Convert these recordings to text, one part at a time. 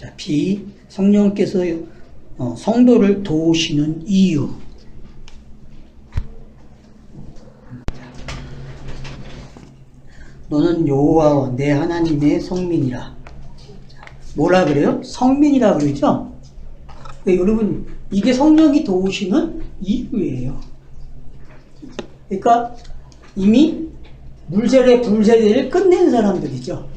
자, B. 성령께서 성도를 도우시는 이유. 너는 여호와 내 하나님의 성민이라. 뭐라 그래요? 성민이라 그러죠? 여러분, 이게 성령이 도우시는 이유예요. 그러니까 이미 물세례, 불세례를 끝낸 사람들이죠.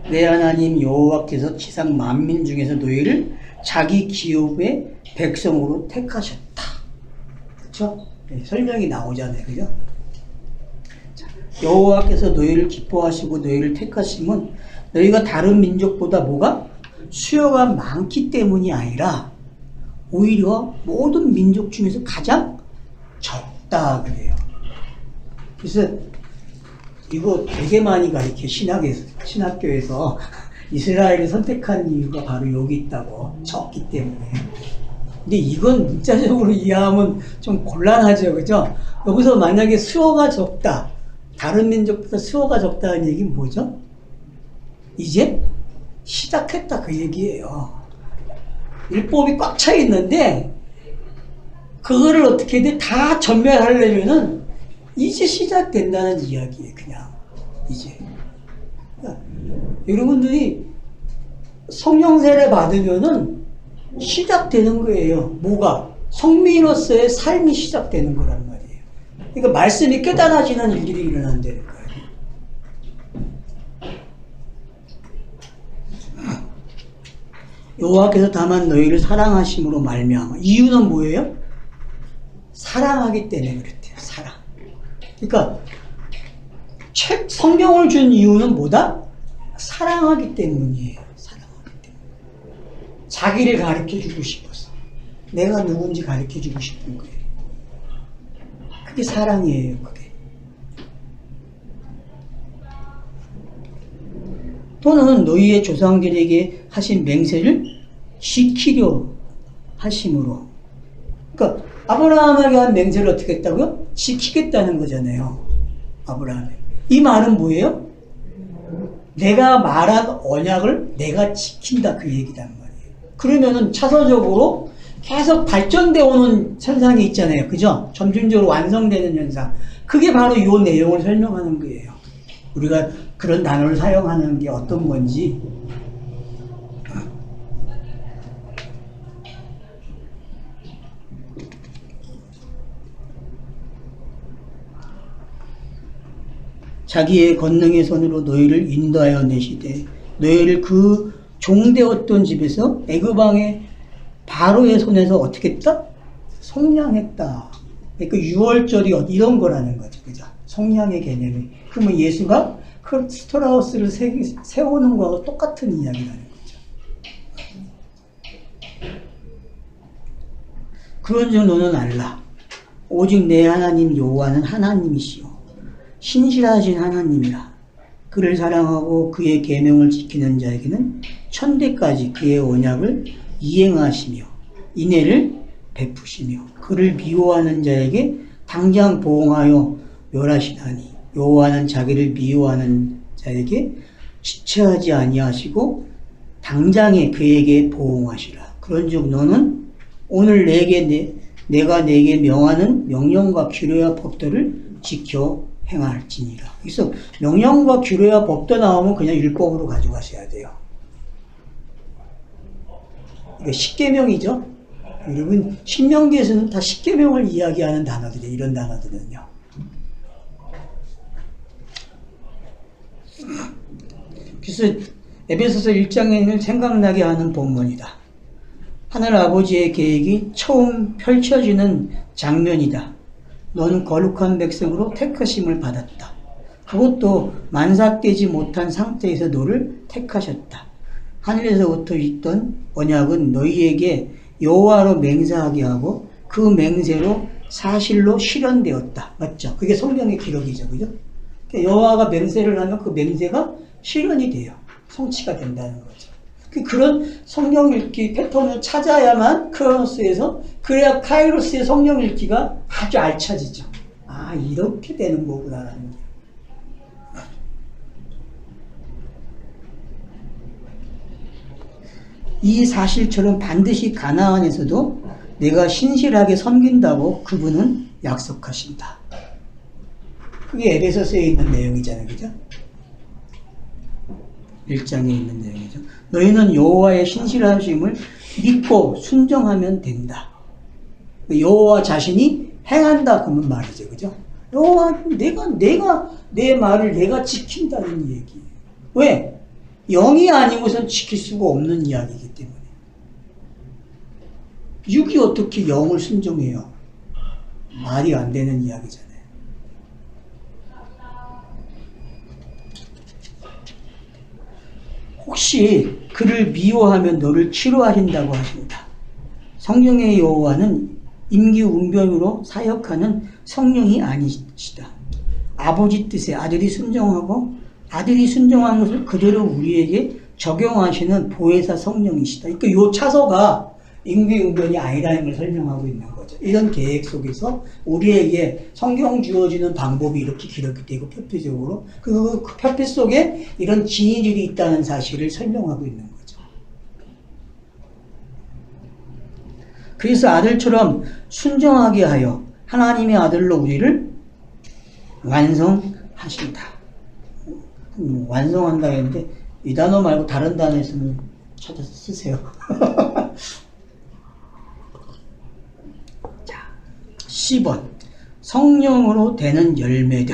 내 하나님 여호와께서 지상 만민 중에서 너희를 자기 기업의 백성으로 택하셨다. 그렇죠? 네, 설명이 나오잖아요. 그죠? 여호와께서 너희를 기뻐하시고 너희를 택하심은 너희가 다른 민족보다 뭐가? 수요가 많기 때문이 아니라 오히려 모든 민족 중에서 가장 적다 그래요. 그래서 이거 되게 많이 가르쳐 신학교에서 이스라엘을 선택한 이유가 바로 여기 있다고. 적기 때문에. 근데 이건 문자적으로 이해하면 좀 곤란하죠. 그죠? 여기서 만약에 수요가 적다, 다른 민족보다 수요가 적다는 얘기는 뭐죠? 이제 시작했다 그 얘기예요. 율법이 꽉 차 있는데 그거를 어떻게든 다 전멸하려면은 이제 시작된다는 이야기예요. 그냥 이제 그러니까 여러분들이 성령 세례 받으면은 시작되는 거예요. 뭐가? 성민으로서의 삶이 시작되는 거란 말이에요. 그러니까 말씀이 깨달아지는 일들이 일어난다는 거예요. 여호와께서 다만 너희를 사랑하심으로 말미암아. 이유는 뭐예요? 사랑하기 때문에 그랬대요. 사랑. 그러니까 성경을 준 이유는 뭐다? 사랑하기 때문이에요. 사랑하기 때문에. 자기를 가르쳐주고 싶어서. 내가 누군지 가르쳐주고 싶은 거예요. 그게 사랑이에요. 그게. 또는 너희의 조상들에게 하신 맹세를 지키려 하심으로. 그러니까 아브라함에게 한 맹세를 어떻게 했다고요? 지키겠다는 거잖아요. 아브라함에. 이 말은 뭐예요? 내가 말한 언약을 내가 지킨다 그 얘기란 말이에요. 그러면은 차선적으로 계속 발전되어 오는 현상이 있잖아요. 그죠? 점진적으로 완성되는 현상. 그게 바로 이 내용을 설명하는 거예요. 우리가 그런 단어를 사용하는 게 어떤 건지. 자기의 권능의 손으로 너희를 인도하여 내시되 너희를 그 종되었던 집에서 애굽 왕의 바로의 손에서 어떻게 했다? 속량했다. 그러니까 6월절이 이런 거라는 거죠. 그죠? 속량의 개념이. 그러면 예수가 그 스토라우스를 세우는 거하고 똑같은 이야기라는 거죠. 그런즉 너는 알라. 오직 내 하나님 여호와는 하나님이시오. 신실하신 하나님이라. 그를 사랑하고 그의 계명을 지키는 자에게는 천대까지 그의 언약을 이행하시며 인애를 베푸시며 그를 미워하는 자에게 당장 보응하여 멸하시나니 여호와는 자기를 미워하는 자에게 지체하지 아니하시고 당장에 그에게 보응하시라. 그런즉 너는 오늘 내가 내게 명하는 명령과 규례와 법도를 지켜 행할지니라. 그래서 명령과 규례와 법도 나오면 그냥 율법으로 가져가셔야 돼요. 이거 십계명이죠. 여러분 신명기에서는 다 십계명을 이야기하는 단어들이에요. 이런 단어들은요. 그래서 에베소서 1장을 생각나게 하는 본문이다. 하늘 아버지의 계획이 처음 펼쳐지는 장면이다. 너는 거룩한 백성으로 택하심을 받았다. 그것도 만삭되지 못한 상태에서 너를 택하셨다. 하늘에서부터 있던 언약은 너희에게 여호와로 맹세하게 하고 그 맹세로 사실로 실현되었다. 맞죠? 그게 성경의 기록이죠. 그죠? 여호와가 맹세를 하면 그 맹세가 실현이 돼요. 성취가 된다는 거죠. 그런 성경 읽기 패턴을 찾아야만 크로노스에서, 그래야 카이로스의 성경 읽기가 아주 알차지죠. 아, 이렇게 되는 거구나라는 게. 이 사실처럼 반드시 가나안에서도 내가 신실하게 섬긴다고 그분은 약속하신다. 그게 에베소서에 있는 내용이잖아요. 그죠? 1장에 있는 내용이죠. 너희는 여호와의 신실하심을 믿고 순종하면 된다. 여호와 자신이 행한다 그러면 말이죠. 그죠? 여호와 내가 내 말을 내가 지킨다는 얘기예요. 왜? 영이 아니고선 지킬 수가 없는 이야기이기 때문에. 육이 어떻게 영을 순종해요? 말이 안 되는 이야기잖아요. 혹시 그를 미워하면 너를 치료하신다고 하신다. 성령의 여호와는 임기응변으로 사역하는 성령이 아니시다. 아버지 뜻에 아들이 순종하고 아들이 순종한 것을 그대로 우리에게 적용하시는 보혜사 성령이시다. 그러니까 이 차서가 임기응변이 아니라는 걸 설명하고 있는 거죠. 이런 계획 속에서 우리에게 성경 주어지는 방법이 이렇게 기록이 되고 표피적으로 그 표피 속에 이런 진리들이 있다는 사실을 설명하고 있는 거죠. 그래서 아들처럼 순종하게 하여 하나님의 아들로 우리를 완성하신다. 완성한다 했는데 이 단어 말고 다른 단어 있으면 찾아서 쓰세요. 자, 10번 성령으로 되는 열매들.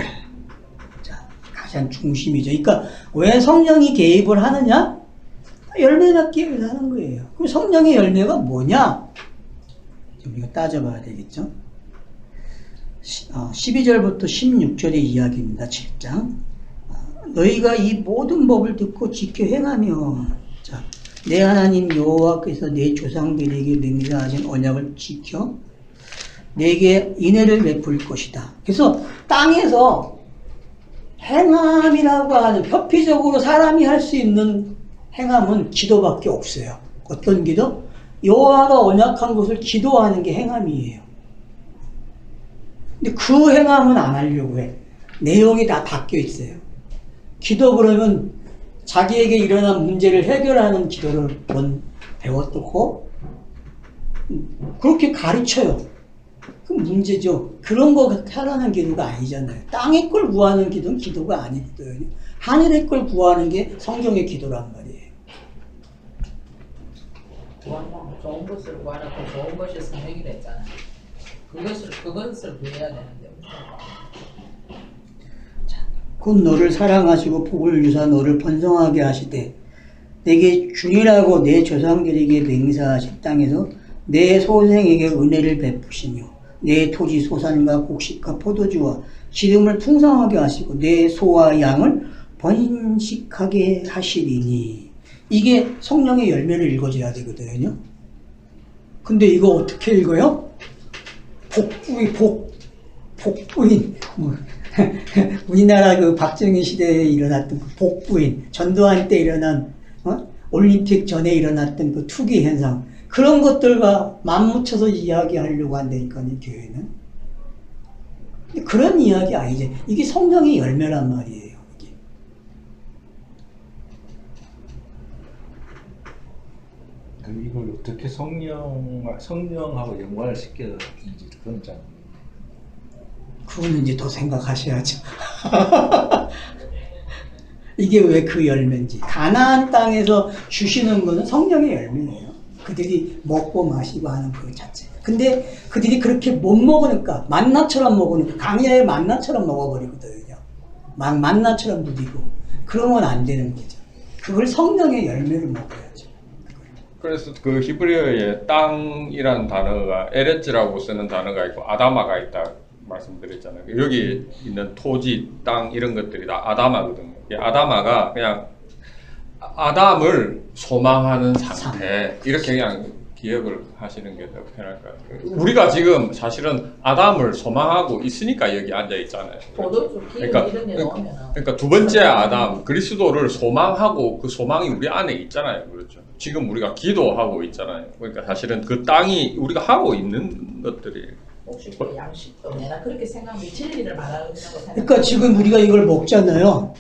자, 가장 중심이죠. 그러니까 왜 성령이 개입을 하느냐? 열매 맺기 위해서 하는 거예요. 그럼 성령의 열매가 뭐냐? 우리가 따져봐야 되겠죠. 12절부터 16절의 이야기입니다. 7장. 너희가 이 모든 법을 듣고 지켜 행하며, 자, 내 하나님 여호와께서 내 조상들에게 맹세하신 언약을 지켜 내게 인애를 베풀 것이다. 그래서 땅에서 행함이라고 하는 표피적으로 사람이 할 수 있는 행함은 기도밖에 없어요. 어떤 기도? 여호와가 언약한 것을 기도하는 게 행함이에요. 근데 그 행함은 안 하려고 해. 내용이 다 바뀌어 있어요. 기도 그러면 자기에게 일어난 문제를 해결하는 기도를 배웠고 그렇게 가르쳐요. 그 문제죠. 그런 거 하라는 기도가 아니잖아요. 땅의 걸 구하는 기도는 기도가 아니거든요. 하늘의 걸 구하는 게 성경의 기도란 말이에요. 좋은 것을 구하라고 좋은 것이 성령이라 했잖아요. 그것을 구해야 되는데. 곧 너를 사랑하시고 복을 유사 너를 번성하게 하시되 내게 주리라고 내 조상들에게 맹세하신 땅에서 내 소생에게 은혜를 베푸시며 내 토지 소산과 곡식과 포도주와 기름을 풍성하게 하시고 내 소와 양을 번식하게 하시리니. 이게 성령의 열매를 읽어줘야 되거든요. 근데 이거 어떻게 읽어요? 복부인 우리나라 그 박정희 시대에 일어났던 그 복부인, 전두환 때 일어난 올림픽 전에 일어났던 그 투기 현상, 그런 것들과 맞붙여서 이야기하려고 한다니까요, 교회는. 그런 이야기 아니지. 이게 성령의 열매란 말이에요. 이게. 이걸 어떻게 성령하고 연관을 시켜는지 그건 잘. 그거는 이제 더 생각하셔야죠. 이게 왜 그 열매인지. 가나안 땅에서 주시는 거는 성령의 열매예요. 그들이 먹고 마시고 하는 그 자체. 근데 그들이 그렇게 못 먹으니까, 만나처럼 먹으니까, 강야의 만나처럼 먹어버리거든요. 막 만나처럼 누리고. 그러면 안 되는 거죠. 그걸 성령의 열매를 먹어야죠. 그래서 그 히브리어의 땅이라는 단어가 에레츠라고 쓰는 단어가 있고 아다마가 있다 말씀드렸잖아요. 여기 있는 토지, 땅 이런 것들이 다 아다마거든요. 아다마가 그냥 아담을 소망하는 상태, 이렇게 그냥 기억을 하시는 게 더 편할 것 같아요. 우리가 지금 사실은 아담을 소망하고 있으니까 여기 앉아 있잖아요. 그러니까 두 번째 아담, 그리스도를 소망하고 그 소망이 우리 안에 있잖아요. 그렇죠. 지금 우리가 기도하고 있잖아요. 그러니까 사실은 그 땅이 우리가 하고 있는 것들이 혹시 그 양식도 내가 그렇게 생각하면 진리를 말하는 거 생각. 그러니까 지금 우리가 이걸 먹잖아요.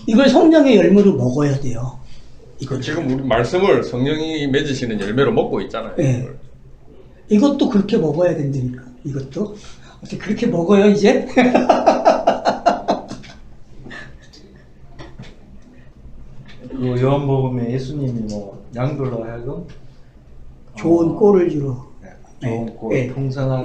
이걸 성령의 열매로 먹어야 돼요. 이거 지금 우리 말씀을 성령이 맺으시는 열매로 먹고 있잖아요. 네. 이걸. 이것도 그렇게 먹어야 된다니까. 이것도 어떻게 그렇게 먹어요 이제? 그 요한복음에 예수님이 뭐 양들로 하여금 좋은 꼴을 주러. 좋은 꼴, 예. 풍성한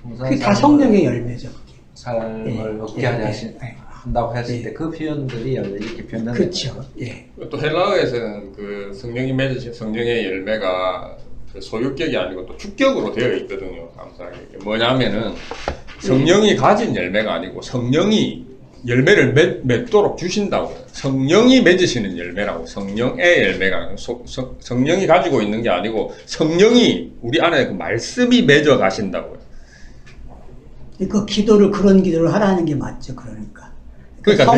풍성한 그게 다 성령의 열매죠. 삶을 얻게 예. 하려 예. 한다고 했을 예. 때 그 표현들이 원래 이렇게 표현된 그렇죠. 예. 또 헬라어에서는 그 성령이 맺으신 성령의 열매가 그 소유격이 아니고 또 주격으로 되어 있거든요. 감사하게. 뭐냐면은 성령이 가진 열매가 아니고 성령이 열매를 맺도록 주신다고. 성령이 맺으시는 열매라고. 성령의 열매가 아니고 성령이 가지고 있는 게 아니고 성령이 우리 안에 그 말씀이 맺어 가신다고요. 그 기도를 그런 기도를 하라는 게 맞죠. 그러니까. 그러니까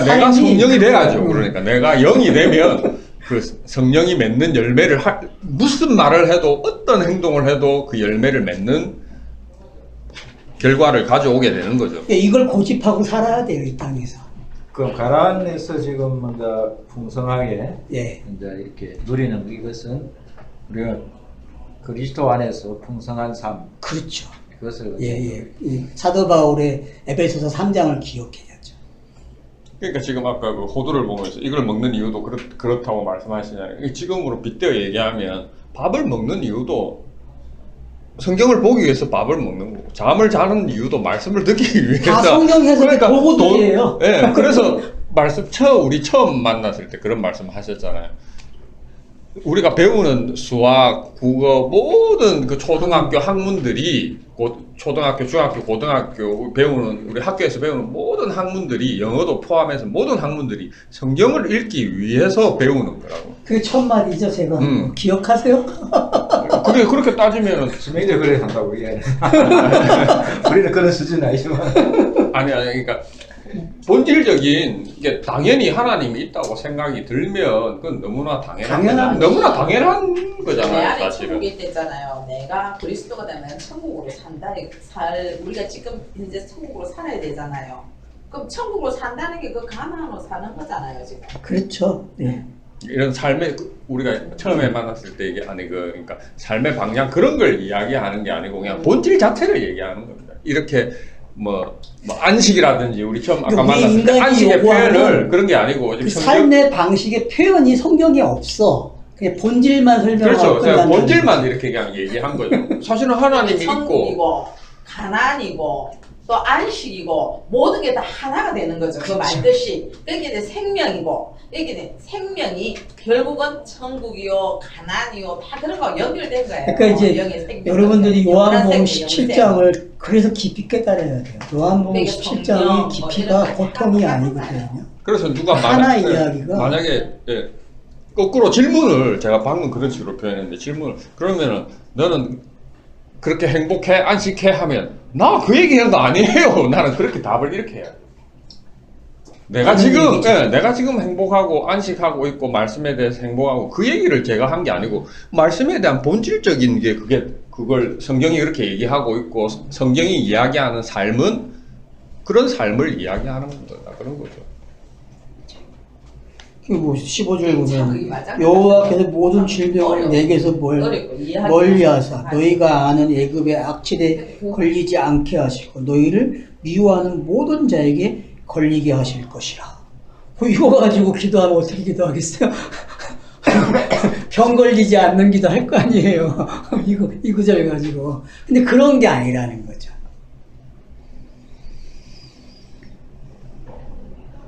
내가 성령이 돼야죠. 그러니까 내가 영이 되면 그 성령이 맺는 열매를 무슨 말을 해도 어떤 행동을 해도 그 열매를 맺는 결과를 가져오게 되는 거죠. 이걸 고집하고 살아야 돼요, 이 땅에서. 그럼 가나안에서 지금 먼저 풍성하게 예. 이제 이렇게 누리는 이것은 우리가 그리스도 안에서 풍성한 삶 그렇죠. 그것을 예. 이 사도 바울의 에베소서 3장을 기억해야죠. 그러니까 지금 아까 그 호두를 보면서 이걸 먹는 이유도 그렇다고 말씀하시잖아요. 지금으로 빗대어 얘기하면 밥을 먹는 이유도 성경을 보기 위해서 밥을 먹는 거고, 잠을 자는 이유도 말씀을 듣기 위해서. 다 성경 해석의 도구들이에요. 예, 그래서 우리 처음 만났을 때 그런 말씀 하셨잖아요. 우리가 배우는 수학, 국어, 모든 그 초등학교 학문들이, 초등학교, 중학교, 고등학교 배우는, 우리 학교에서 배우는 모든 학문들이, 영어도 포함해서 모든 학문들이 성경을 읽기 위해서 배우는 거라고. 그게 첫 마디죠, 제가. 기억하세요? 그게 그렇게 따지면은. 지명이도 그래 한다고 이해하는. 우리는 그런 수준은 아니지만. 아니, 그러니까. 본질적인 게 당연히 하나님이 있다고 생각이 들면 그건 너무나 당연한 거잖아요. 내 안에 사실은. 천국이 있댔잖아요. 내가 그리스도가 되면 천국으로 우리가 지금 이제 천국으로 살아야 되잖아요. 그럼 천국으로 산다는 게 그 가나안으로 사는 거잖아요, 지금. 그렇죠. 네. 이런 삶의 우리가 처음에 만났을 때 이게 그러니까 삶의 방향 그런 걸 이야기하는 게 아니고 그냥 본질 자체를 얘기하는 겁니다. 이렇게 뭐 안식이라든지 우리 처음 아까 만났을 때 안식의 표현을 그런 게 아니고 그 삶의 방식의 표현이 성경에 없어. 그냥 본질만 설명하고 그렇죠. 본질만 이렇게 그냥 얘기한 거죠. 사실은 하나님이 천국이고, 있고 가나안이고 또 안식이고 모든 게 다 하나가 되는 거죠. 그 말뜻이 여기에 생명이고 여기에 생명이 결국은 천국이요 가나안이요 다 그런 거 연결된 거예요. 그러니까 이제 여러분들이 요한복음 17장을 그래서 깊이 깨달아야 돼요. 요한복음 17장의 깊이가 보통이 아니거든요. 그래서 누가 만약에 거꾸로 질문을 제가 방금 그런 식으로 표현했는데 질문을 그러면은 너는 그렇게 행복해? 안식해? 하면 나 그 얘기한 거 아니에요. 나는 그렇게 답을 이렇게 해요. 내가 지금 행복하고 안식하고 있고 말씀에 대해서 행복하고 그 얘기를 제가 한 게 아니고 말씀에 대한 본질적인 게 그걸 성경이 그렇게 얘기하고 있고 성경이 이야기하는 삶은 그런 삶을 이야기하는 거다 그런 거죠. 뭐 15절 보면 여호와께서 모든 질병을 내게서 멀리하사 너희가 아는 애굽의 악취에 걸리지 않게 하시고 너희를 미워하는 모든 자에게 걸리게 하실 것이라. 이거 가지고 기도하면 어떻게 기도하겠어요? 병 걸리지 않는 기도 할 거 아니에요. 이 구절 가지고. 근데 그런 게 아니라는 거죠.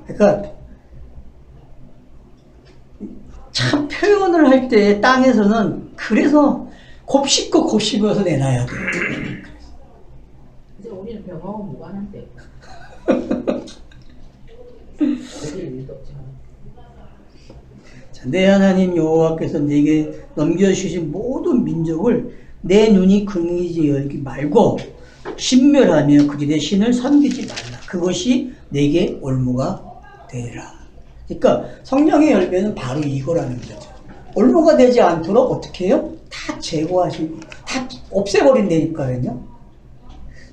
그러니까 참 표현을 할 때 땅에서는 그래서 곱씹고 곱씹어서 내놔야 돼요. 이제 우리는 병하고 무관한데. 자, 내 하나님 여호와께서 내게 넘겨주신 모든 민족을 내 눈이 긍휼히 여기지 말고 신멸하며 그들의 신을 섬기지 말라. 그것이 내게 올무가 되리라. 그러니까 성령의 열매는 바로 이거라는 거죠. 올무가 되지 않도록 어떻게 해요? 다 제거하시고 다 없애버린다니까요.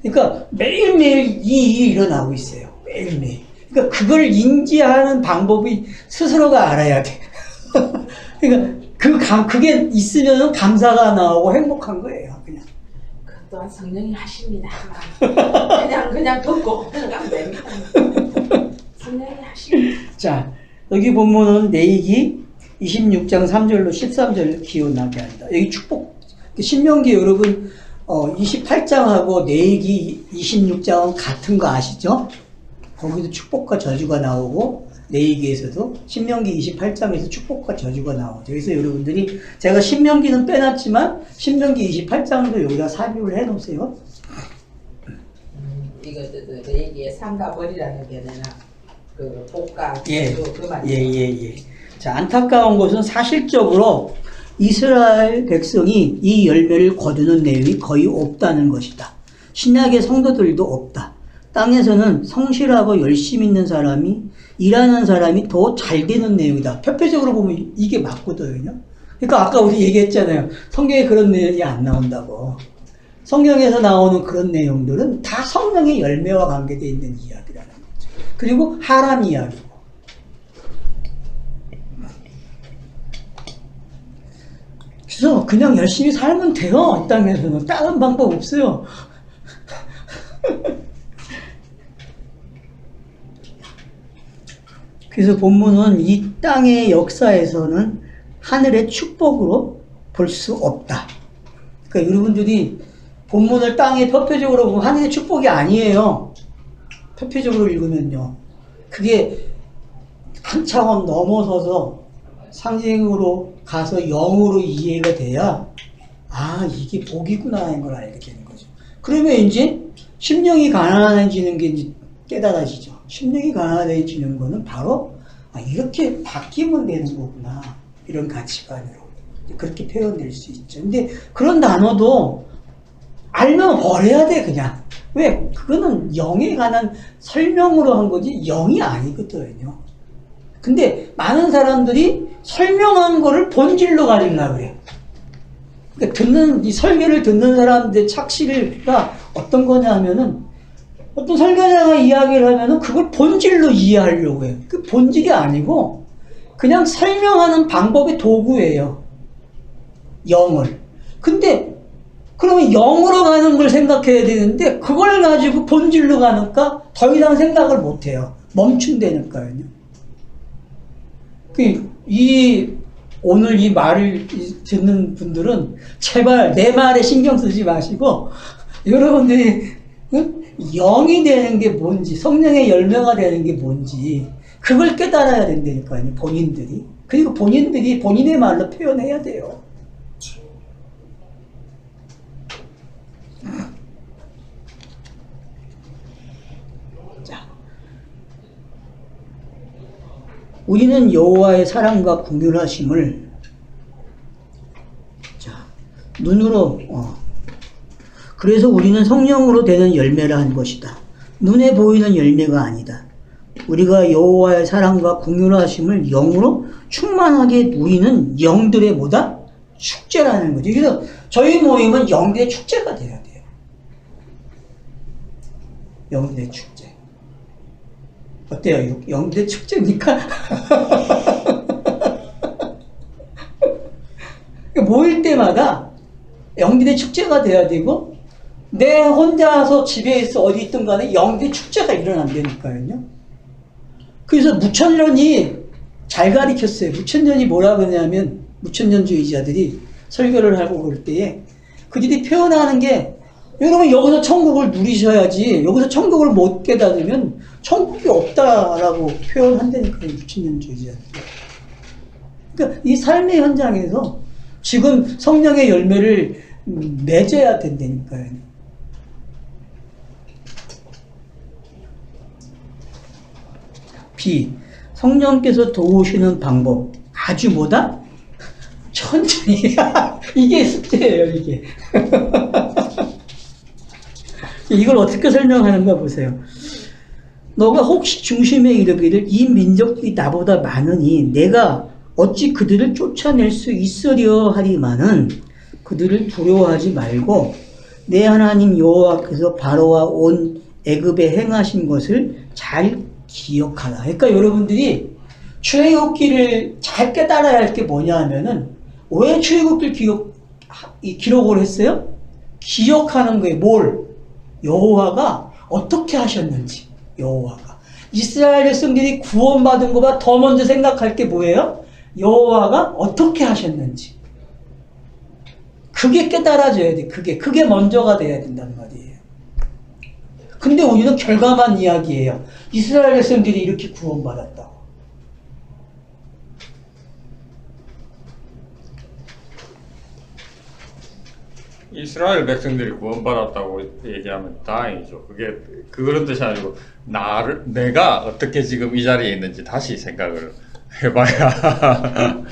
그러니까 매일매일 이 일이 일어나고 있어요. 매일매일. 그러니까 그걸 인지하는 방법이 스스로가 알아야 돼. 그러니까 그게 있으면 감사가 나오고 행복한 거예요. 그냥. 그 또한 성령이 하십니다. 그냥 듣고 가면 됩니다. 성령이 하십니다. 자, 여기 보면은 내이기 26장 3절로 13절을 기원하게 한다. 여기 축복. 신명기 여러분 28장하고 내이기 26장은 같은 거 아시죠? 거기도 축복과 저주가 나오고 내이기에서도 신명기 28장에서 축복과 저주가 나오죠. 그래서 여러분들이 제가 신명기는 빼놨지만 신명기 28장도 여기다 삽입을 해놓으세요. 이거 내 얘기에 삼가 버리라는 게 되나 그 복과 예, 그 말. 예. 자, 안타까운 것은 사실적으로 이스라엘 백성이 이 열매를 거두는 내용이 거의 없다는 것이다. 신약의 성도들도 없다. 땅에서는 성실하고 열심 있는 사람이, 일하는 사람이 더 잘 되는 내용이다. 표표적으로 보면 이게 맞거든요. 그러니까 아까 우리 얘기했잖아요. 성경에 그런 내용이 안 나온다고. 성경에서 나오는 그런 내용들은 다 성령의 열매와 관계되어 있는 이야기라는 거죠. 그리고 하람 이야기고. 그래서 그냥 열심히 살면 돼요. 이 땅에서는. 다른 방법 없어요. 그래서 본문은 이 땅의 역사에서는 하늘의 축복으로 볼 수 없다. 그러니까 여러분들이 본문을 땅에 표표적으로 보면 하늘의 축복이 아니에요. 표표적으로 읽으면요. 그게 한 차원 넘어서서 상징으로 가서 영으로 이해가 돼야 아 이게 복이구나 하는 걸 알게 되는 거죠. 그러면 이제 심령이 가난해지는 게 이제 깨달아지죠. 심령이 가난해지는 거는 바로 아, 이렇게 바뀌면 되는 거구나. 이런 가치관으로 그렇게 표현될 수 있죠. 근데 그런 단어도 알면 버려야 돼 그냥. 왜? 그거는 영에 관한 설명으로 한 거지 영이 아니거든요. 근데 많은 사람들이 설명한 거를 본질로 가지려고 그래요. 그러니까 이 설교를 듣는 사람들의 착시가 어떤 거냐 하면은 어떤 설교자가 이야기를 하면은 그걸 본질로 이해하려고 해요. 그 본질이 아니고 그냥 설명하는 방법의 도구예요. 영을. 근데 그러면 영으로 가는 걸 생각해야 되는데 그걸 가지고 본질로 가니까 더 이상 생각을 못 해요. 멈춘다니까요. 오늘 이 말을 듣는 분들은 제발 내 말에 신경 쓰지 마시고 여러분들이 영이 되는 게 뭔지 성령의 열매가 되는 게 뭔지 그걸 깨달아야 된다니까요. 본인들이. 그리고 본인들이 본인의 말로 표현해야 돼요. 우리는 여호와의 사랑과 긍휼하심을 눈으로 그래서 우리는 성령으로 되는 열매라 한 것이다. 눈에 보이는 열매가 아니다. 우리가 여호와의 사랑과 긍휼하심을 영으로 충만하게 누리는 영들의 뭐다? 축제라는 거죠. 그래서 저희 모임은 영들의 축제가 돼야 돼요. 영들의 축제. 어때요? 영들의 축제입니까? 모일 때마다 영들의 축제가 돼야 되고 내 혼자서 집에 있어 어디 있든 간에 영들의 축제가 일어난다니까요. 그래서 무천년이 잘 가르쳤어요. 무천년이 뭐라 그러냐면 무천년주의자들이 설교를 하고 그럴 때에 그들이 표현하는 게 여러분 여기서 천국을 누리셔야지 여기서 천국을 못 깨닫으면 천국이 없다라고 표현한다니까요. 무천년주의자들. 그러니까 이 삶의 현장에서 지금 성령의 열매를 맺어야 된다니까요. B. 성령께서 도우시는 방법. 아주 뭐다? 천천히. 이게 숙제예요, 이게. 이걸 어떻게 설명하는가 보세요. 너가 혹시 중심에 이르기를 이 민족이 나보다 많으니 내가 어찌 그들을 쫓아낼 수 있으려 하리마는 그들을 두려워하지 말고 내 하나님 여호와께서 바로와 온 애굽에 행하신 것을 잘 기억하라. 그러니까 여러분들이 출애굽기를 잘 깨달아야 할 게 뭐냐 하면은 왜 출애굽기를 기록을 했어요? 기억하는 거예요. 뭘? 여호와가 어떻게 하셨는지. 여호와가 이스라엘 백성들이 구원받은 것보다 더 먼저 생각할 게 뭐예요? 여호와가 어떻게 하셨는지. 그게 깨달아져야 돼. 그게 먼저가 돼야 된단 말이에요. 근데 우리는 결과만 이야기해요. 이스라엘 백성들이 이렇게 구원받았다고. 이스라엘 백성들이 구원받았다고 얘기하면 다행이죠. 그런 뜻이 아니고 내가 어떻게 지금 이 자리에 있는지 다시 생각을 해봐야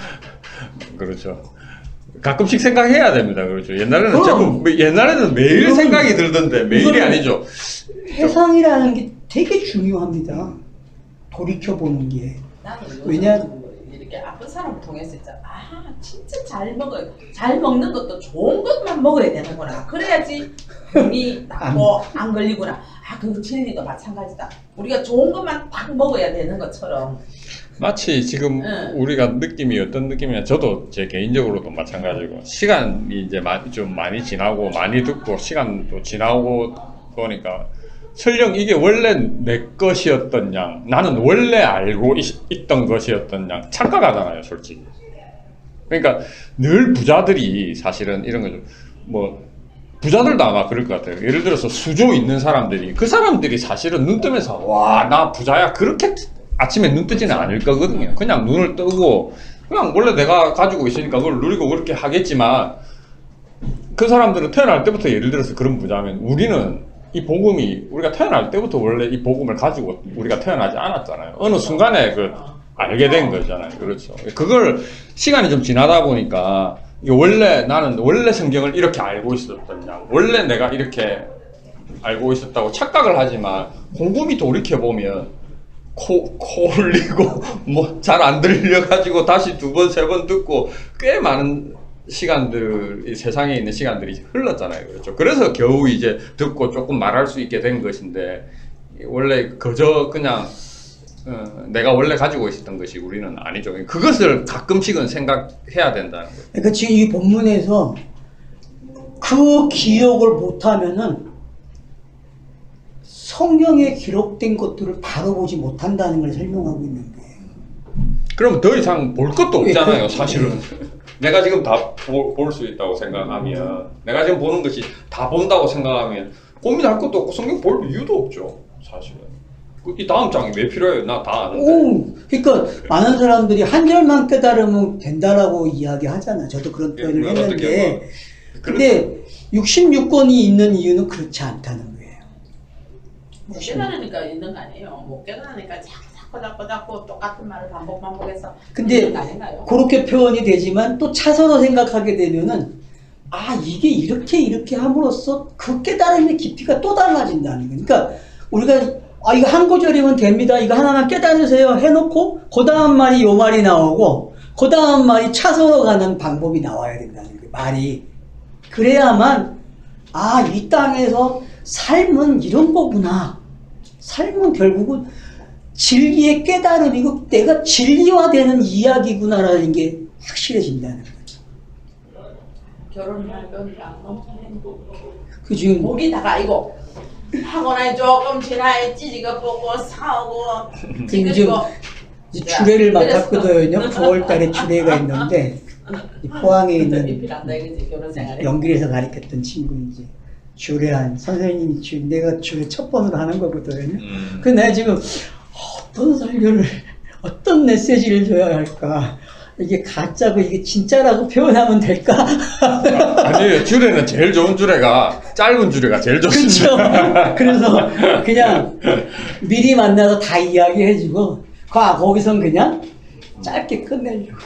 그렇죠. 가끔씩 생각해야 됩니다. 그렇죠. 옛날에는 매일 생각이 들던데 매일이 아니죠. 회상이라는 게 되게 중요합니다. 돌이켜보는 게. 나는 왜냐? 이렇게 아픈 사람을 통해서 있잖아. 진짜 잘 먹어요. 잘 먹는 것도 좋은 것만 먹어야 되는구나. 그래야지 병이 낫고 안 걸리구나. 그 진리도 마찬가지다. 우리가 좋은 것만 딱 먹어야 되는 것처럼. 마치 지금 우리가 느낌이 어떤 느낌이냐, 저도 제 개인적으로도 마찬가지고, 시간이 이제 좀 많이 지나고 많이 듣고 시간도 지나고 보니까 설령 이게 원래 내 것이었던 양, 나는 원래 알고 있던 것이었던 양 착각하잖아요, 솔직히. 그러니까 늘 부자들이 사실은 이런 거죠. 뭐 부자들도 아마 그럴 것 같아요. 예를 들어서 수조 있는 사람들이, 그 사람들이 사실은 눈 뜨면서 와, 나 부자야, 그렇게 아침에 눈 뜨지는 않을 거거든요. 그냥 눈을 뜨고 그냥 원래 내가 가지고 있으니까 그걸 누리고 그렇게 하겠지만, 그 사람들은 태어날 때부터 예를 들어서 그런 부자면, 우리는 이 복음이, 우리가 태어날 때부터 원래 이 복음을 가지고 우리가 태어나지 않았잖아요. 어느 순간에 알게 된 거잖아요. 그렇죠. 그걸 시간이 좀 지나다 보니까 나는 원래 성경을 이렇게 알고 있었던 양, 원래 내가 이렇게 알고 있었다고 착각을 하지만, 곰곰이 돌이켜보면 코 흘리고 뭐 잘 안 들려가지고 다시 2번, 3번 듣고 꽤 많은 시간들, 이 세상에 있는 시간들이 흘렀잖아요. 그렇죠. 그래서 겨우 이제 듣고 조금 말할 수 있게 된 것인데, 원래 그저 그냥 내가 원래 가지고 있었던 것이 우리는 아니죠. 그것을 가끔씩은 생각해야 된다는 거예요. 그러니까 지금 이 본문에서 그 기억을 못하면은 성경에 기록된 것들을 다뤄보지 못한다는 걸 설명하고 있는 거예요. 그럼 더 이상 볼 것도 없잖아요, 사실은. 내가 지금 다 볼 수 있다고 생각하면, 내가 지금 보는 것이 다 본다고 생각하면 고민할 것도 없고 성경 볼 이유도 없죠, 사실은. 이 다음 장이 왜 필요해요? 나 다 아는데. 그러니까 많은 사람들이 한 절만 깨달으면 된다라고 이야기하잖아. 저도 그런 표현을 했는데, 근데 66권이 있는 이유는 그렇지 않다는 거예요. 못 깨달으니까 있는 거 아니에요. 못 깨달으니까 자꾸 똑같은 말을 반복해서 근데 있는 거 아닌가요? 그렇게 표현이 되지만 또 차서로 생각하게 되면은, 이게 이렇게 함으로써 그 깨달음의 깊이가 또 달라진다는 거예요. 그러니까 우리가 이거 한 구절이면 됩니다, 이거 하나만 깨달으세요 해놓고 그 다음 말이 요 말이 나오고 그 다음 말이 차서로 가는 방법이 나와야 된다는 거예요. 말이. 그래야만 이 땅에서 삶은 이런 거구나. 삶은 결국은 진리의 깨달음이고 내가 진리화되는 이야기구나라는 게 확실해진다는 거죠. 결혼하면 너무 행복해. 그 지금 거기다가 이거 학원에 조금 지나야 찌지가 뽑고 싸우고 지금 이제 주례를 맡았거든요. 9월 달에 주례가 있는데, 포항에 있는 연길에서 가르쳤던 친구 이제 주례한 선생님이 내가 주례 첫 번으로 하는 거거든요. 그래서 내가 지금 어떤 설교를, 어떤 메시지를 줘야 할까? 이게 가짜고 이게 진짜라고 표현하면 될까? 아니에요. 주례는 제일 좋은 주례가 짧은 주례가 제일 좋습니다. 그렇죠. 그래서 그냥 미리 만나서 다 이야기해주고 거기선 그냥 짧게 끝내려고.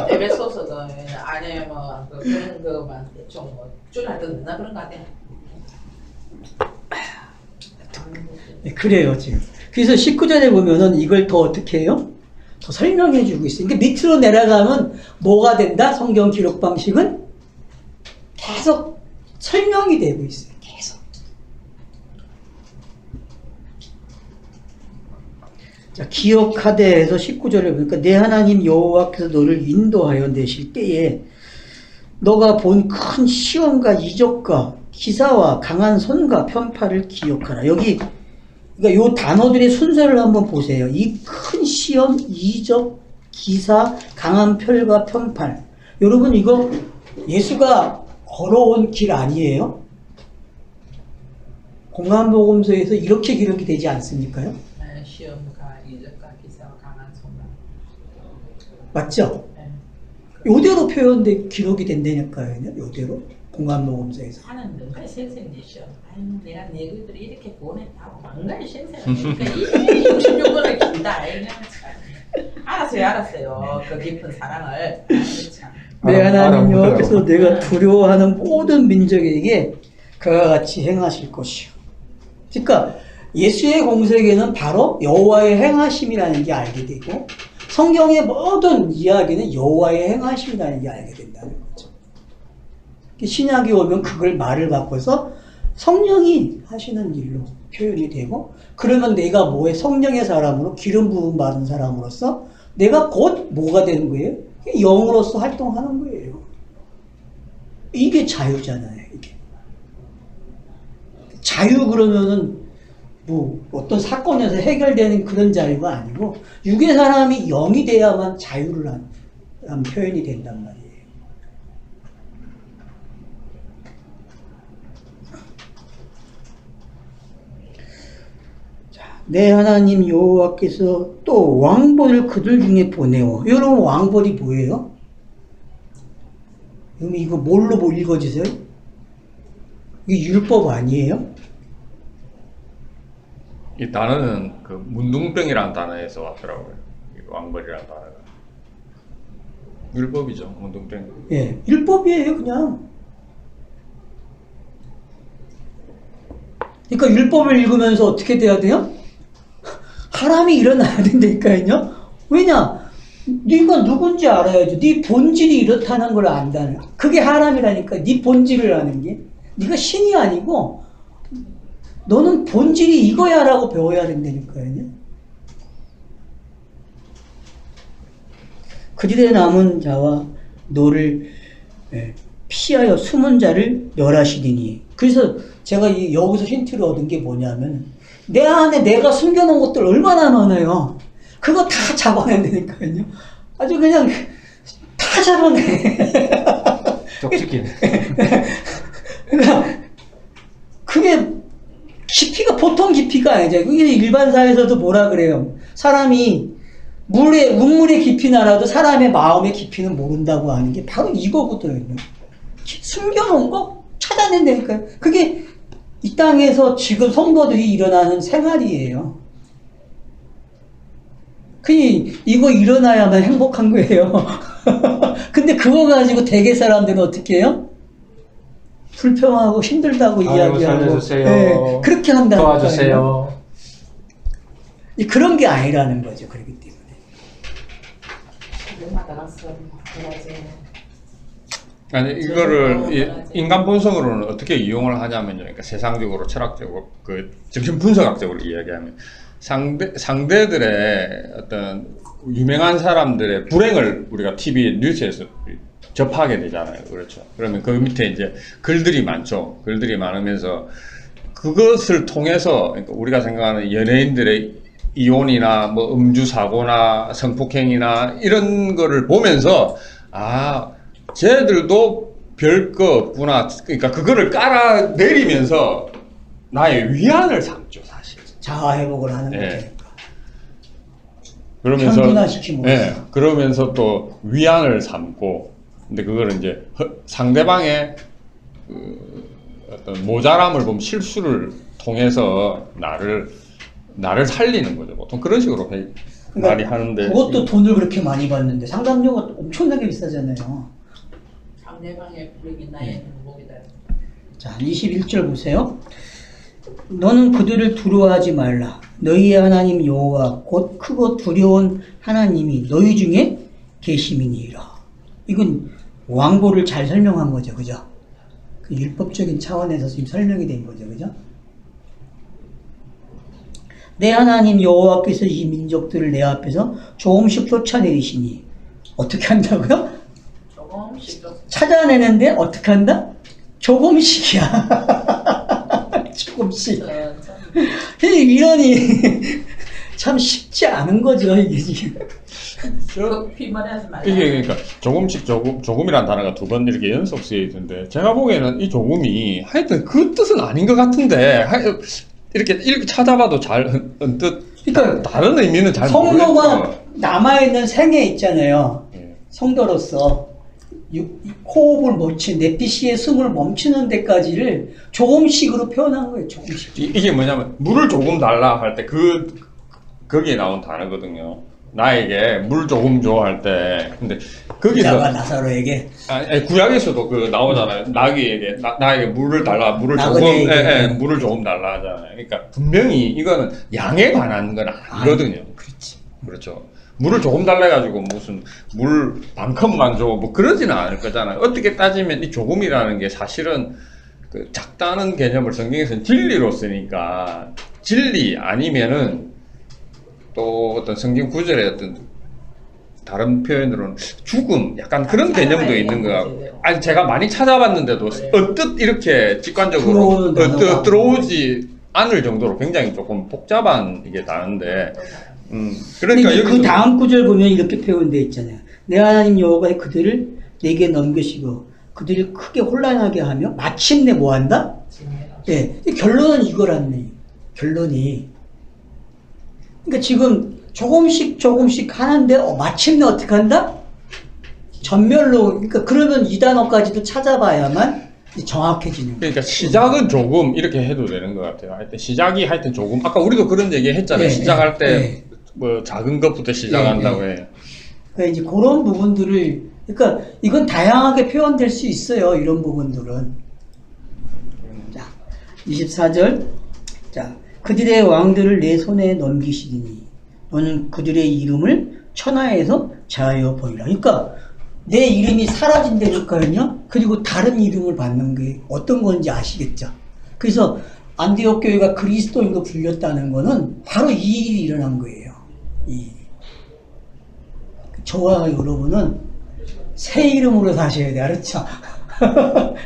에베소서도 안에 뭐 그런 거만 좀 줄할 때 넣나 그런 거 같아요. 네, 그래요 지금. 그래서 19절에 보면은 이걸 더 어떻게 해요? 더 설명해 주고 있어요. 그러니까 밑으로 내려가면 뭐가 된다? 성경 기록 방식은 계속 설명이 되고 있어요. 계속. 자, 기억하되에서 19절에 보니까 내 하나님 여호와께서 너를 인도하여 내실 때에 너가 본 큰 시험과 이적과 기사와 강한 손과 편팔을 기억하라. 여기 그러니까 요 단어들의 순서를 한번 보세요. 이 큰 시험, 이적, 기사, 강한 펼과 편팔. 여러분 이거 예수가 걸어온 길 아니에요? 공간복음서에서 이렇게 기록이 되지 않습니까요? 시험과 이적과 기사와 강한 손과. 맞죠? 네. 요대로 표현돼 기록이 된다니까요. 요대로 공간복음서에서. 하는 뭔가 생생되셔. 아유, 내가 너희들이 이렇게 보냈다고 뭔가 생생하니까 이 66번을 긴다. 아이고, 참. 알았어요. 그 깊은 사랑을. 아이고, 참. 내 하나님 여호와께서 알아보더라고. 내가 두려워하는 모든 민족에게 그와 같이 행하실 것이요. 그러니까 예수의 공생에는 바로 여호와의 행하심이라는 게 알게 되고 성경의 모든 이야기는 여호와의 행하심이라는 게 알게 된다는 거죠. 신약이 오면 그걸 말을 바꿔서 성령이 하시는 일로 표현이 되고 그러면 내가 뭐에 성령의 사람으로 기름 부음 받은 사람으로서 내가 곧 뭐가 되는 거예요? 영으로서 활동하는 거예요. 이게 자유잖아요. 이게 자유 그러면은 뭐 어떤 사건에서 해결되는 그런 자유가 아니고 육의 사람이 영이 돼야만 자유를 한 표현이 된단 말이에요. 내 하나님 여호와께서 또 왕벌을 그들 중에 보내어. 여러분 왕벌이 뭐예요? 여러분 이거 뭘로 읽어주세요? 이게 율법 아니에요? 이 단어는 그 문둥병이라는 단어에서 왔더라고요. 이 왕벌이라는 단어가. 율법이죠, 문둥병. 예, 율법이에요 그냥. 그러니까 율법을 읽으면서 어떻게 돼야 돼요? 하람이 일어나야 된다니까요. 왜냐? 네가 누군지 알아야죠. 네 본질이 이렇다는 걸 안다는. 그게 하람이라니까. 네 본질을 아는 게. 네가 신이 아니고 너는 본질이 이거야라고 배워야 된다니까요. 그들의 남은 자와 너를 피하여 숨은 자를 멸하시리니. 그래서 제가 여기서 힌트를 얻은 게 뭐냐면 내 안에 내가 숨겨놓은 것들 얼마나 많아요. 그거 다 잡아낸다니까요. 아주 그냥 다 잡아내. 쪽지기. 그러니까 그게 깊이가 보통 깊이가 아니죠. 그게 일반사에서도 뭐라 그래요. 사람이 문물의 깊이는 알아도 사람의 마음의 깊이는 모른다고 하는 게 바로 이거거든요. 숨겨놓은 거 찾아낸다니까요. 그게 이 땅에서 지금 성도들이 일어나는 생활이에요. 이거 일어나야만 행복한 거예요. 근데 그거 가지고 대개 사람들은 어떻게 해요? 불평하고 힘들다고 이야기하고 살려주세요. 네, 그렇게 한다는 거예요. 도와주세요. 그런 게 아니라는 거죠. 그렇기 때문에. 얼마나 갔어. 그래야지. 아니 이거를 인간 본성으로는 어떻게 이용을 하냐면요. 그러니까 세상적으로 철학적으로 그 정신 분석학적으로 이야기하면 상대들의 어떤 유명한 사람들의 불행을 우리가 TV 뉴스에서 접하게 되잖아요. 그렇죠. 그러면 그 밑에 이제 글들이 많죠. 글들이 많으면서 그것을 통해서 그러니까 우리가 생각하는 연예인들의 이혼이나 뭐 음주 사고나 성폭행이나 이런 거를 보면서 아 쟤들도 별거 없구나. 그러니까 그거를 깔아내리면서 나의 위안을 삼죠, 사실. 자아회복을 하는 네. 거니까. 그러면서 평균화시키면서. 네, 그러면서 또 위안을 삼고, 근데 그거를 이제 상대방의 어떤 모자람을 보면 실수를 통해서 나를 살리는 거죠. 보통 그런 식으로 많이 하는데. 그것도 돈을 그렇게 많이 받는데 상담료가 엄청나게 비싸잖아요. 상대방의 불행이 나의 행복이다. 자, 21절 보세요. 너는 그들을 두려워하지 말라. 너희의 하나님 여호와 곧 크고 두려운 하나님이 너희 중에 계심이니라. 이건 왕보를 잘 설명한 거죠. 그죠? 그 율법적인 차원에서 지금 설명이 된 거죠, 그죠? 내 하나님 여호와께서 이 민족들을 내 앞에서 조금씩 쫓아내리시니 어떻게 한다고요? 조금씩 좀 찾아내는데 어떻게 한다? 조금씩이야. 조금씩. 이러니 참 쉽지 않은 거죠, 이게 지금. 급히 말하지 말라. 이게 그러니까 조금이란 단어가 두 번 이렇게 연속 쓰여 있는데 제가 보기에는 이 조금이 하여튼 그 뜻은 아닌 것 같은데 이렇게 찾아봐도 잘 언뜻 그러니까 다른 의미는 잘 성도가 모르겠어요. 남아있는 생애 있잖아요. 예. 성도로서 호흡을 멈춘 내피시의 숨을 멈추는 데까지를 조금씩으로 표현한 거예요. 조금씩. 이게 뭐냐면 물을 조금 달라 할 때 거기에 나온 단어거든요. 나에게 물 조금 줘 할 때. 근데 거기서 부자가 나사로에게 아니, 구약에서도 그 나오잖아요. 나에게 물을 달라, 물을 조금, 나그네에게. 물을 조금 달라 하잖아요. 그러니까 분명히 이거는 양에 관한 건 아니거든요. 그렇지. 그렇죠. 물을 조금 달라 해가지고 무슨 물 반컵만 줘, 뭐 그러지는 않을 거잖아요. 어떻게 따지면 이 조금이라는 게 사실은 그 작다는 개념을 성경에서는 진리로 쓰니까 진리 아니면은 또 어떤 성경 구절의 어떤 다른 표현으로는 죽음 약간 그런 개념도 있는 것 같고 아니 제가 많이 찾아봤는데도 언뜻 이렇게 직관적으로 언뜻 들어오지 않을 정도로 굉장히 조금 복잡한 이게 다른데 그러니까 근데 그 여기서 다음 구절 보면 이렇게 표현되어 있잖아요. 내 하나님 여호와가 그들을 내게 넘기시고 그들을 크게 혼란하게 하며 마침내 뭐한다? 예, 결론은 이거란네. 결론이 그러니까 지금 조금씩 하는데 마침내 어떻게 한다? 전멸로 그러니까 그러면 이 단어까지도 찾아봐야만 정확해지는 거예요. 그러니까 시작은 조금 이렇게 해도 되는 것 같아요. 하여튼 시작이 하여튼 조금 아까 우리도 그런 얘기 했잖아요. 네, 시작할 때 네. 뭐 작은 것부터 시작한다고 해요. 그러니까 이제 그런 부분들을 그러니까 이건 다양하게 표현될 수 있어요. 이런 부분들은. 자, 24절. 자, 그들의 왕들을 내 손에 넘기시리니 너는 그들의 이름을 천하에서 제하여 보이라. 그러니까 내 이름이 사라진다니까요. 그리고 다른 이름을 받는 게 어떤 건지 아시겠죠? 그래서 안디옥 교회가 그리스도인으로 불렸다는 거는 바로 이 일이 일어난 거예요. 이 일이. 저와 여러분은 새 이름으로 사셔야 돼. 알았죠?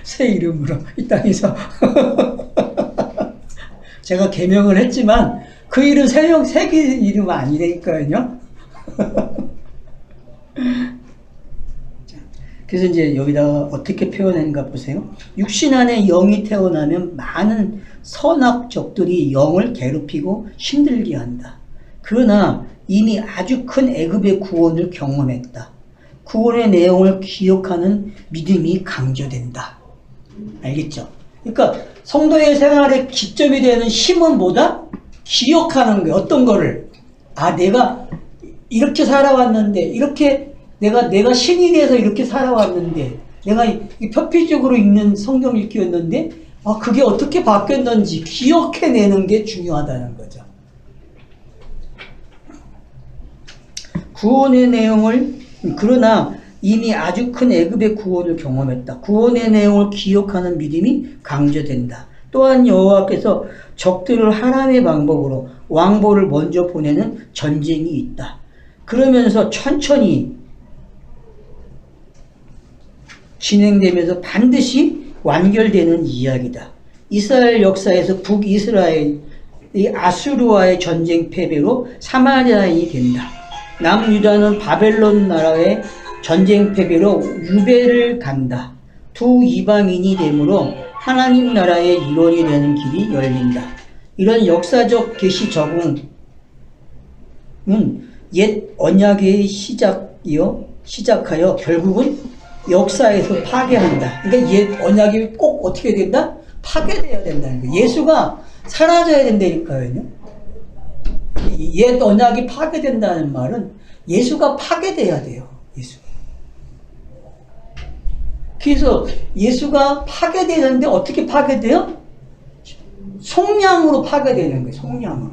새 이름으로 이 땅에서 제가 개명을 했지만 그 이름 새 이름 아니니까요. 그래서 이제 여기다가 어떻게 표현했는가 보세요. 육신 안에 영이 태어나면 많은 선악적들이 영을 괴롭히고 힘들게 한다. 그러나 이미 아주 큰 애굽의 구원을 경험했다. 구원의 내용을 기억하는 믿음이 강조된다. 알겠죠? 그러니까 성도의 생활의 기점이 되는 힘은 뭐다? 기억하는 거예요. 어떤 거를. 아, 내가 이렇게 살아왔는데, 이렇게 내가 신이 돼서 이렇게 살아왔는데, 내가 이 표피적으로 읽는 성경 읽기였는데, 아, 그게 어떻게 바뀌었는지 기억해내는 게 중요하다는 거죠. 구원의 내용을, 그러나 이미 아주 큰 애굽의 구원을 경험했다. 구원의 내용을 기억하는 믿음이 강조된다. 또한 여호와께서 적들을 하나님의 방법으로 왕보를 먼저 보내는 전쟁이 있다. 그러면서 천천히 진행되면서 반드시 완결되는 이야기다. 이스라엘 역사에서 북이스라엘이 아수르와의 전쟁 패배로 사마리아인이 된다. 남유다는 바벨론 나라의 전쟁 패배로 유배를 간다. 두 이방인이 되므로 하나님 나라의 일원이 되는 길이 열린다. 이런 역사적 계시 적응은 옛 언약의 시작하여 결국은 역사에서 파괴한다. 그러니까 옛 언약이 꼭 어떻게 된다? 파괴돼야 된다는 거예요. 예수가 사라져야 된다니까요. 옛 언약이 파괴된다는 말은 예수가 파괴돼야 돼요. 예수가. 그래서 예수가 파괴되는데 어떻게 파괴돼요? 속량으로 파괴되는 거예요. 속량으로.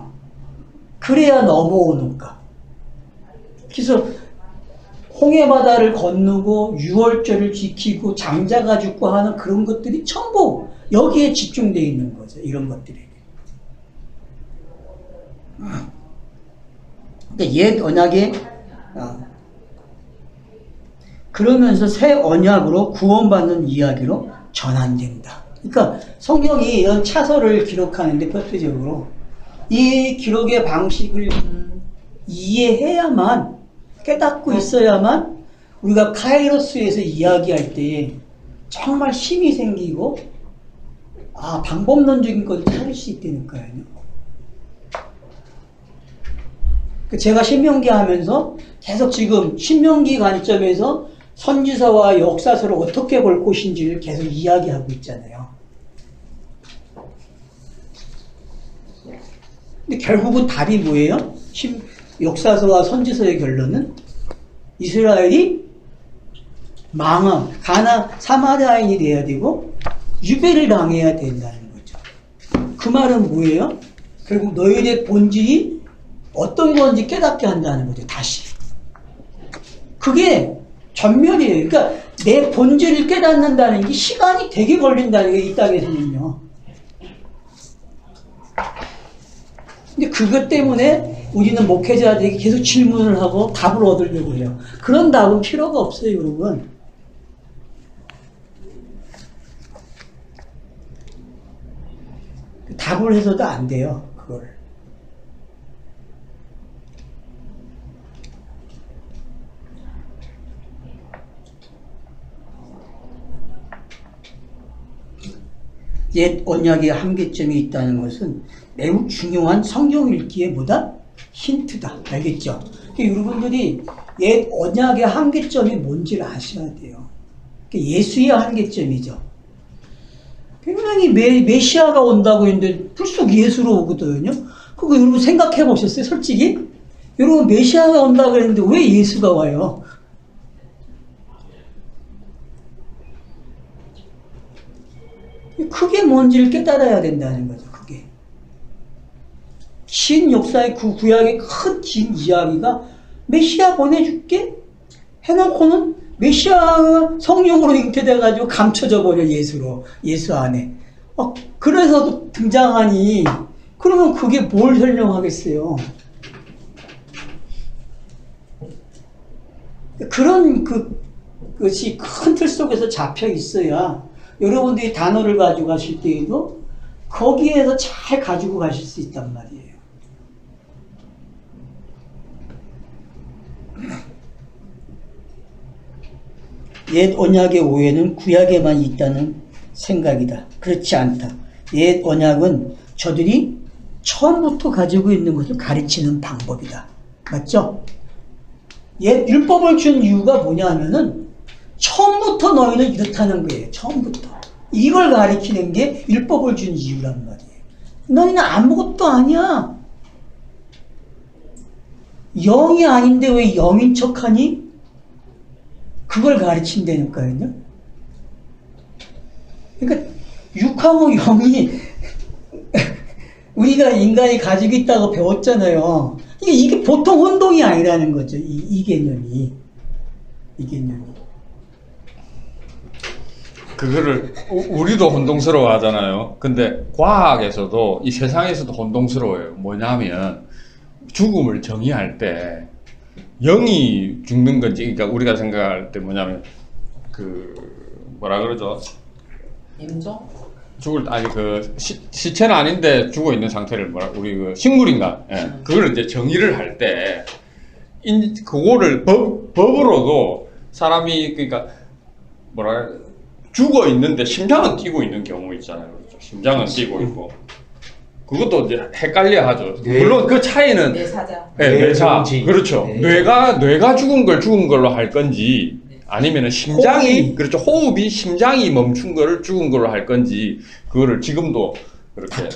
그래야 넘어오는가. 그래서 홍해바다를 건너고 유월절을 지키고 장자가 죽고 하는 그런 것들이 전부 여기에 집중되어 있는 거죠. 이런 것들이. 그러니까 옛 언약에 그러면서 새 언약으로 구원받는 이야기로 전환된다. 그러니까 성경이 이런 차서를 기록하는데 표표적으로 이 기록의 방식을 이해해야만 깨닫고 있어야만 우리가 카이로스에서 이야기할 때 정말 힘이 생기고 방법론적인 걸 찾을 수 있다니까요. 제가 신명기 하면서 계속 지금 신명기 관점에서 선지서와 역사서를 어떻게 볼 것인지를 계속 이야기하고 있잖아요. 근데 결국은 답이 뭐예요? 역사서와 선지서의 결론은 이스라엘이 사마리아인이 돼야 되고 유배를 당해야 된다는 거죠. 그 말은 뭐예요? 결국 너희의 본질이 어떤 건지 깨닫게 한다는 거죠. 다시. 그게 전면이에요. 그러니까 내 본질을 깨닫는다는 게 시간이 되게 걸린다는 게 이 땅에서는요. 근데 그것 때문에 우리는 목회자들에게 계속 질문을 하고 답을 얻으려고 해요. 그런 답은 필요가 없어요, 여러분. 답을 해서도 안 돼요, 그걸. 옛 언약의 한계점이 있다는 것은 매우 중요한 성경 읽기에 뭐다? 힌트다. 알겠죠? 여러분들이 옛 언약의 한계점이 뭔지를 아셔야 돼요. 예수의 한계점이죠. 분명히 메시아가 온다고 했는데 불쑥 예수로 오거든요. 그거 여러분 생각해 보셨어요? 솔직히? 여러분 메시아가 온다고 했는데 왜 예수가 와요? 그게 뭔지를 깨달아야 된다는 거죠. 그게 신 역사의 그 구약의 큰 긴 이야기가 메시아 보내줄게 해놓고는 메시아가 성령으로 잉태돼가지고 감춰져 버려. 예수 안에. 그래서 등장하니 그러면 그게 뭘 설명하겠어요? 그런 그것이 큰 틀 속에서 잡혀 있어야 여러분들이 단어를 가지고 가실 때에도 거기에서 잘 가지고 가실 수 있단 말이에요. 옛 언약의 오해는 구약에만 있다는 생각이다. 그렇지 않다. 옛 언약은 저들이 처음부터 가지고 있는 것을 가르치는 방법이다. 맞죠? 옛 율법을 준 이유가 뭐냐 하면은 처음부터 너희는 이렇다는 거예요. 처음부터. 이걸 가리키는 게 율법을 준 이유란 말이에요. 너희는 아무것도 아니야. 영이 아닌데 왜 영인 척하니? 그걸 가르친다니까요. 그러니까 육하고 영이 우리가 인간이 가지고 있다고 배웠잖아요. 이게 보통 혼동이 아니라는 거죠. 이 개념이. 이 개념이. 그거를 우리도 혼동스러워 하잖아요. 근데 과학에서도 이 세상에서도 혼동스러워요. 뭐냐면 죽음을 정의할 때 영이 죽는 건지, 그러니까 우리가 생각할 때 뭐냐면 뭐라 그러죠? 임종? 시체는 아닌데 죽어 있는 상태를 우리 식물인간, 그걸 이제 정의를 할 때 그거를 법으로도 사람이 그러니까 죽어 있는데 심장은 뛰고 있는 경우 있잖아요. 그렇죠? 심장은 뛰고 있고. 그것도 이제 헷갈려 하죠. 물론 그 차이는 뇌사자. 뇌사. 그렇죠. 뇌가 죽은 걸로 할 건지 아니면은 심장이 그렇죠. 호흡이 심장이 멈춘 거를 죽은 걸로 할 건지 그거를 지금도 그렇게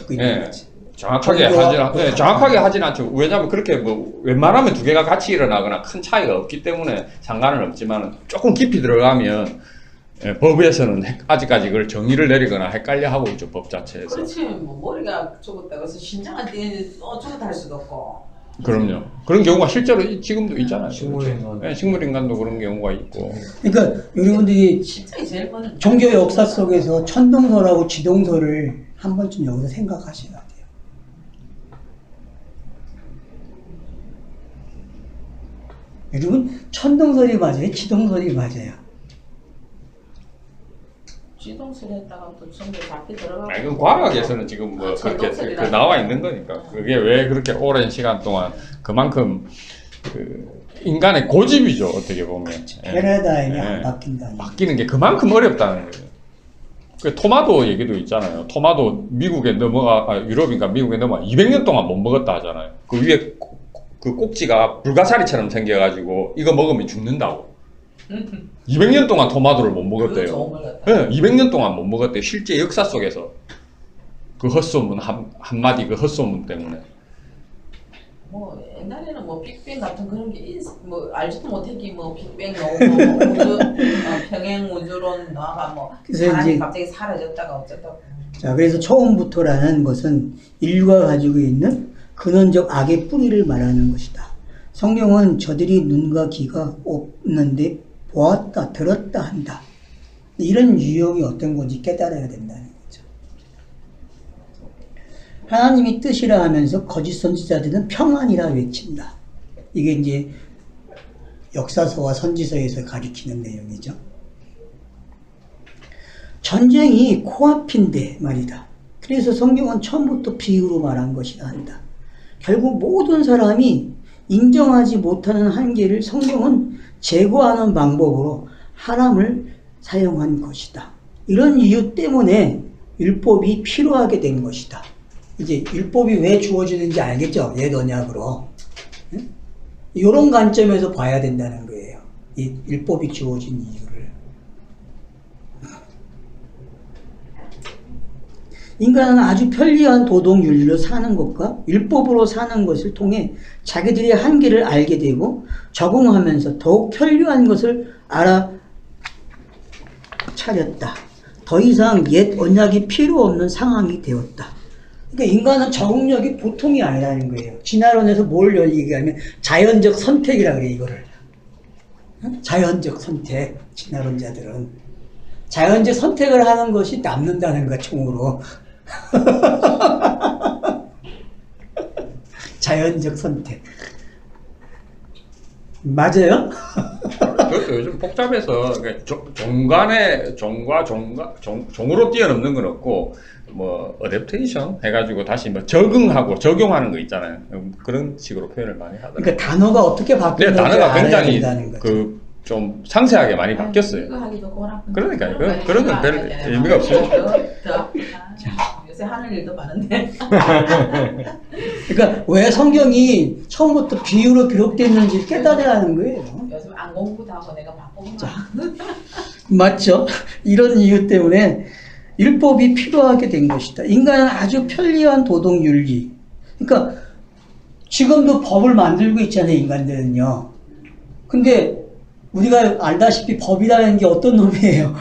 정확하게 하진 않죠. 왜냐하면 그렇게 웬만하면 두 개가 같이 일어나거나 큰 차이가 없기 때문에 상관은 없지만 조금 깊이 들어가면 법에서는 아직까지 그걸 정의를 내리거나 헷갈려 하고 있죠. 법 자체에서. 그렇지. 머리가 죽었다고 해서 심장 안 뛰는데 죽었다 할 수도 없고. 그럼요. 그런 경우가 실제로 지금도 있잖아요. 식물인간. 네, 식물인간도 그런 경우가 있고. 그러니까 여러분들이 실정이 제일 먼저. 종교 역사 속에서 천동설하고 지동설을 한 번쯤 여기서 생각하셔야 돼요. 여러분 천동설이 맞아요? 지동설이 맞아요? 지동설 했다가 또 전부 잡히 들어가고. 아니, 그 과학에서는 지금 뭐 그렇게 천동설이라는 나와 있는 거니까. 그게 왜 그렇게 오랜 시간 동안 그만큼 그 인간의 고집이죠, 어떻게 보면. 예. 패러다임이 예. 안 바뀐다는 거예요. 바뀌는 게 그만큼 어렵다는 거예요. 그 토마토 얘기도 있잖아요. 토마토 미국에 유럽인가 미국에 넘어가 200년 동안 못 먹었다 하잖아요. 그 위에 그 꼭지가 불가사리처럼 생겨가지고 이거 먹으면 죽는다고. 200년 동안 토마토를 못 그거 좋은 먹었대요. 걸 갖다. 네, 200년 동안 못 먹었대요. 실제 역사 속에서. 그 헛소문 한마디 그 헛소문 때문에. 뭐 옛날에는 뭐 빅뱅 같은 그런 게 뭐 알지도 못했기 뭐 빅뱅 나오고 뭐 우주 평행 우주론 나가 뭐 그래서 사람이 이제- 갑자기 사라졌다가 어쨌다고. 자, 그래서 처음부터라는 것은 인류가 가지고 있는 근원적 악의 뿌리를 말하는 것이다. 성경은 저들이 눈과 귀가 없는데 보았다, 들었다 한다. 이런 유형이 어떤 건지 깨달아야 된다는 거죠. 하나님이 뜻이라 하면서 거짓 선지자들은 평안이라 외친다. 이게 이제 역사서와 선지서에서 가리키는 내용이죠. 전쟁이 코앞인데 말이다. 그래서 성경은 처음부터 비유로 말한 것이라 한다. 결국 모든 사람이 인정하지 못하는 한계를 성경은 제거하는 방법으로 하람을 사용한 것이다. 이런 이유 때문에 율법이 필요하게 된 것이다. 이제 율법이 왜 주어지는지 알겠죠? 옛 언약으로. 이런 관점에서 봐야 된다는 거예요. 이 율법이 주어진 이유를. 인간은 아주 편리한 도덕 윤리로 사는 것과 율법으로 사는 것을 통해 자기들의 한계를 알게 되고 적응하면서 더욱 편리한 것을 알아차렸다. 더 이상 옛 언약이 필요 없는 상황이 되었다. 그러니까 인간은 적응력이 보통이 아니라는 거예요. 진화론에서 뭘 얘기하면 자연적 선택이라 그래요, 이거를. 자연적 선택, 진화론자들은. 자연적 선택을 하는 것이 남는다는 거야, 총으로. 자연적 선택. 맞아요? 그것도 요즘 복잡해서 종간에 종으로 뛰어넘는 건 없고 뭐 어댑테이션 해가지고 다시 뭐 적응하고 적용하는 거 있잖아요. 그런 식으로 표현을 많이 하더라고요. 그러니까 단어가 어떻게 근데 바뀌는지 단어가 알아야 굉장히 된다는 거죠. 그 좀 상세하게 많이 바뀌었어요. 이거 하기도 고라고. 그러니까요. 그런 건 별 의미가 없어요. 요새 하는 일도 많은데. 그러니까 왜 성경이 처음부터 비유로 기록됐는지 깨달아야 하는 거예요. 요즘 안 공부도 하고 내가 바쁘구나. 맞죠? 이런 이유 때문에 율법이 필요하게 된 것이다. 인간은 아주 편리한 도덕 윤리. 그러니까 지금도 법을 만들고 있잖아요, 인간들은요. 근데 우리가 알다시피 법이라는 게 어떤 놈이에요?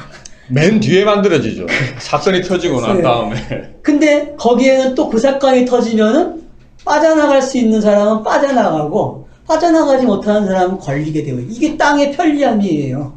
맨 뒤에 만들어지죠. 사건이 터지고 난 네. 다음에. 근데 거기에는 또 그 사건이 터지면은 빠져나갈 수 있는 사람은 빠져나가고 빠져나가지 못하는 사람은 걸리게 되고 이게 땅의 편리함이에요.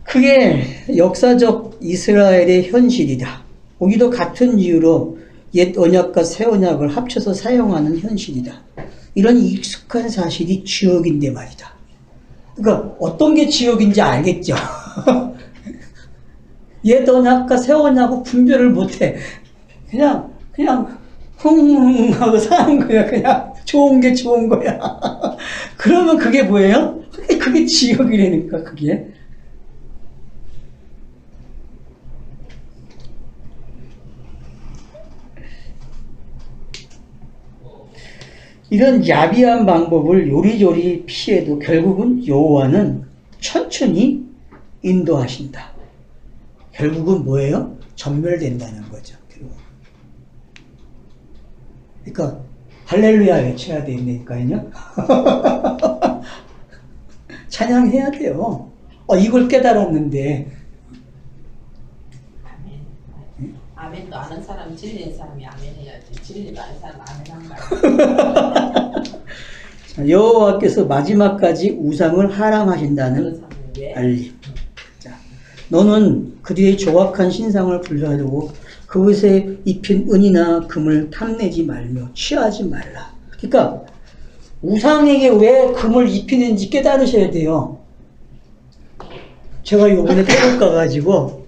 그게 역사적 이스라엘의 현실이다. 우리도 같은 이유로 옛 언약과 새 언약을 합쳐서 사용하는 현실이다. 이런 익숙한 사실이 지역인데 말이다. 그러니까 어떤 게 지역인지 알겠죠? 옛 언약과 새 언약하고 분별을 못해. 그냥 흥 하고 사는 거야. 그냥 좋은 게 좋은 거야. 그러면 그게 뭐예요? 그게 지역이라니까 그게. 이런 야비한 방법을 요리조리 피해도 결국은 여호와는 천천히 인도하신다. 결국은 뭐예요? 전멸된다는 거죠. 결국은. 그러니까 할렐루야 외쳐야 된다니까요. 찬양해야 돼요. 이걸 깨달았는데. 아멘. 아멘도 아는 사람, 진리인 사람이 아멘 해야지. 진리도 아는 사람 아멘 한 말. 자, 여호와께서 마지막까지 우상을 하랑하신다는 그런 사람은 왜? 알림. 자, 너는 그들의 조악한 신상을 불사르고 그것에 입힌 은이나 금을 탐내지 말며 취하지 말라. 그러니까 우상에게 왜 금을 입히는지 깨달으셔야 돼요. 제가 요번에 태국 가가지고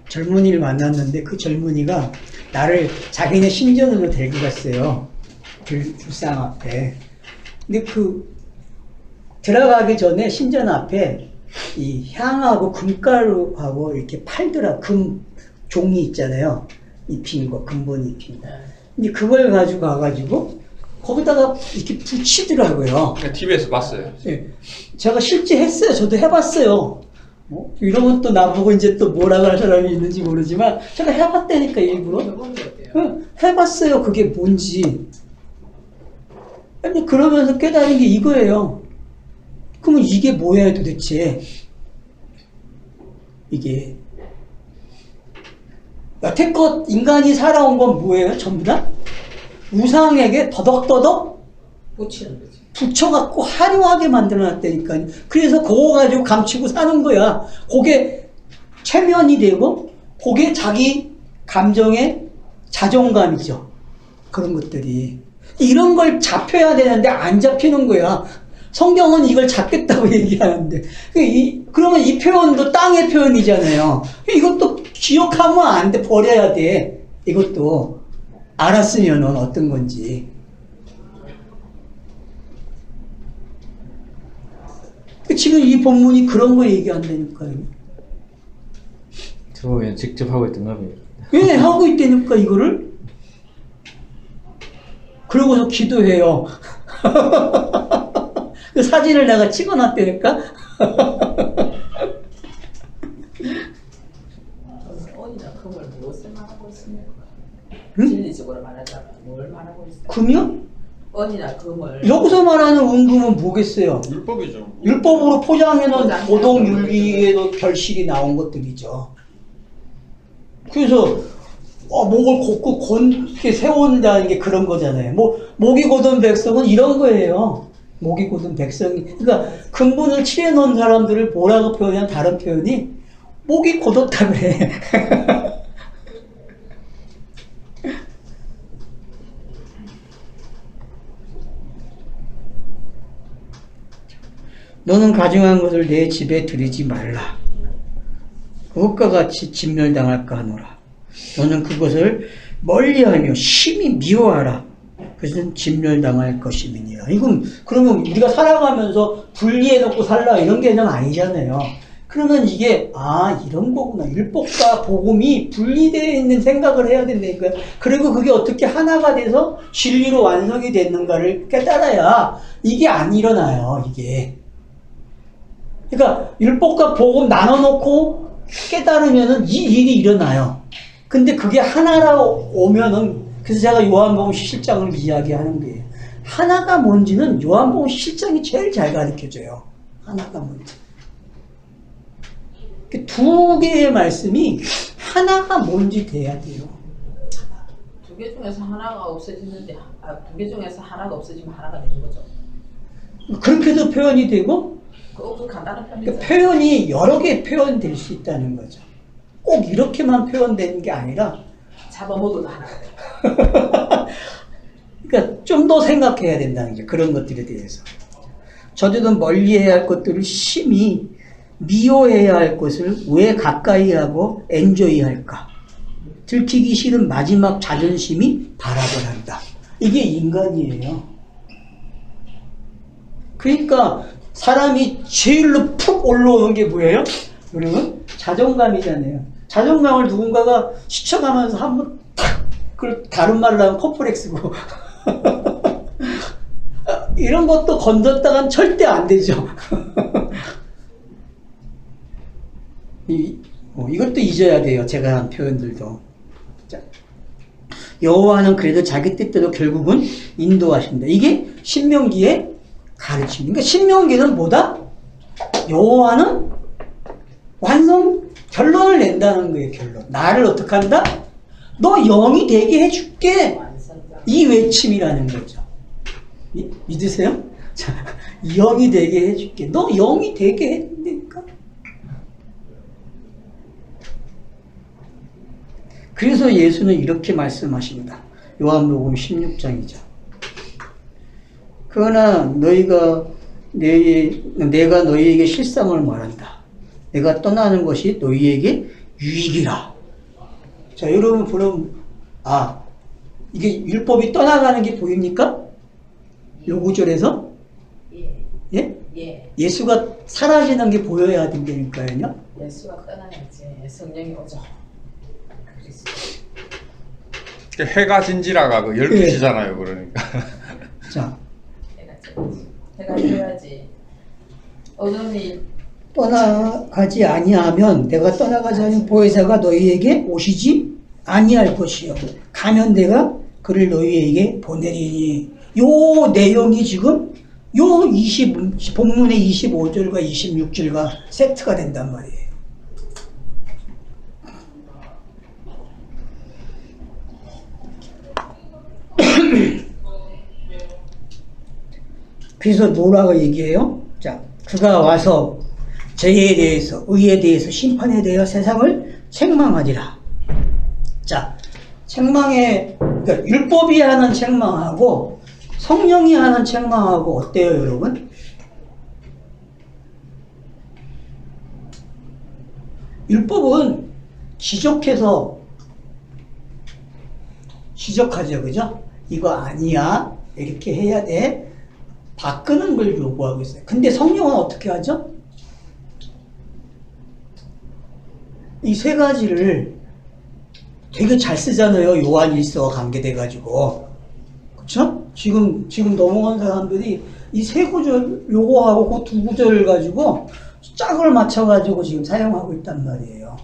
젊은이를 만났는데 그 젊은이가 나를 자기네 신전으로 데리고 갔어요. 불상 앞에. 근데 들어가기 전에 신전 앞에 이 향하고 금가루하고 이렇게 팔더라. 금 종이 있잖아요. 입힌 거, 금본 입힌 거. 근데 그걸 가지고 가가지고 거기다가 이렇게 붙이더라고요. TV에서 봤어요. 예. 제가 실제 했어요. 저도 해봤어요. 이러면 또 나보고 이제 또 뭐라고 할 사람이 있는지 모르지만 제가 해봤다니까 일부러. 응, 해봤어요. 그게 뭔지. 아니 그러면서 깨달은 게 이거예요. 그러면 이게 뭐야 도대체. 이게 여태껏 인간이 살아온 건 뭐예요? 전부 다? 우상에게 더덕더덕 붙이는 거지. 붙여갖고 화려하게 만들어놨다니까요. 그래서 그거 가지고 감추고 사는 거야. 그게 체면이 되고 그게 자기 감정의 자존감이죠. 그런 것들이. 이런 걸 잡혀야 되는데 안 잡히는 거야. 성경은 이걸 잡겠다고 얘기하는데. 그러면 이 표현도 땅의 표현이잖아요. 이것도 기억하면 안 돼. 버려야 돼. 이것도 알았으면 어떤 건지. 지금 이 본문이 그런 거 얘기한다니까요. 저 직접 하고 있던 겁니다. 왜 하고 있다니까 이거를? 그러고서 기도해요. 그 사진을 내가 찍어놨다니까? 어디다 금을 무엇을 말하고 있습니까? 응? 진리적으로 말하자면 뭘 말하고 있어요? 금이요? 어디나 금을 여기서 말하는 은금은 뭐겠어요? 율법이죠. 율법으로 포장해놓은 포장. 고동윤리에도 결실이 나온 것들이죠. 그래서 목을 곧고 곧게 세운다는 게 그런 거잖아요. 목이 곧은 백성은 이런 거예요. 목이 곧은 백성이. 그러니까 근본을 칠해놓은 사람들을 뭐라고 표현한 다른 표현이 목이 곧었다 그래. 너는 가증한 것을 내 집에 들이지 말라. 그것과 같이 진멸당할까 하노라. 너는 그것을 멀리하며 심히 미워하라. 그것은 진멸당할 것임이니라. 이건 그러면 우리가 살아가면서 분리해놓고 살라 이런 개념 아니잖아요. 그러면 이게 이런 거구나. 율법과 복음이 분리되어 있는 생각을 해야 된다니까요. 그리고 그게 어떻게 하나가 돼서 진리로 완성이 됐는가를 깨달아야 이게 안 일어나요. 이게. 그러니까 율법과 복음 나눠놓고 깨달으면은 이 일이 일어나요. 근데 그게 하나라고 오면은, 그래서 제가 요한복음 17장을 이야기하는 거예요. 하나가 뭔지는 요한복음 17장이 제일 잘 가르쳐줘요. 하나가 뭔지. 두 개의 말씀이 하나가 뭔지 돼야 돼요. 두 개 중에서 하나가 없어지는데 두 개 중에서 하나가 없어지면 하나가 되는 거죠. 그렇게도 표현이 되고 그것도 간단한 그러니까 편이죠. 표현이 여러 개 표현될 수 있다는 거죠. 꼭 이렇게만 표현되는 게 아니라 잡아먹어도 하나가 돼요. 그러니까 좀 더 생각해야 된다는 게 그런 것들에 대해서. 저들은 멀리해야 할 것들을 심히 미워해야 할 것을 왜 가까이 하고 엔조이 할까? 들키기 싫은 마지막 자존심이 발악을 한다. 이게 인간이에요. 그러니까 사람이 제일로 푹 올라오는 게 뭐예요? 여러분? 자존감이잖아요. 자존감을 누군가가 스쳐가면서 한번 탁! 그걸 다른 말로 하면 컴플렉스고 이런 것도 건졌다간 절대 안 되죠. 이것도 잊어야 돼요. 제가 한 표현들도. 자, 여호와는 그래도 자기 뜻대로 결국은 인도하신다. 이게 신명기의 가르침. 그러니까 신명기는 뭐다? 여호와는 결론을 낸다는 거예요. 결론. 나를 어떻게 한다? 너 영이 되게 해줄게. 이 외침이라는 거죠. 믿으세요? 자, 영이 되게 해줄게. 너 영이 되게 해준다니까. 그래서 예수는 이렇게 말씀하십니다. 요한복음 16장이죠. 그러나 내가 너희에게 실상을 말한다. 내가 떠나는 것이 너희에게 유익이라. 자, 여러분 보면 이게 율법이 떠나가는 게 보입니까? 요 구절에서? 예? 예. 예수가 사라지는 게 보여야 된다니까요. 예수가 떠나야지 성령이 오죠. 해가 진지라가 그 12시잖아요. 그러니까. 자, 해가 져야지. 어둠이 떠나가지 아니하면 내가 떠나가지 않은 보혜사가 너희에게 오시지 아니할 것이요. 가면 내가 그를 너희에게 보내리니. 요 내용이 지금 본문의 25절과 26절과 세트가 된단 말이에요. 그래서 뭐라고 얘기해요? 자, 그가 와서 죄에 대해서, 의에 대해서, 심판에 대하여 세상을 책망하리라. 자, 그러니까 율법이 하는 책망하고 성령이 하는 책망하고 어때요, 여러분? 율법은 지적하죠, 그죠? 이거 아니야, 이렇게 해야 돼. 바꾸는 걸 요구하고 있어요. 근데 성령은 어떻게 하죠? 이 세 가지를 되게 잘 쓰잖아요. 요한일서와 관계돼가지고. 그쵸? 지금 넘어간 사람들이 이 세 구절, 요거하고 그 두 구절을 가지고 짝을 맞춰가지고 지금 사용하고 있단 말이에요.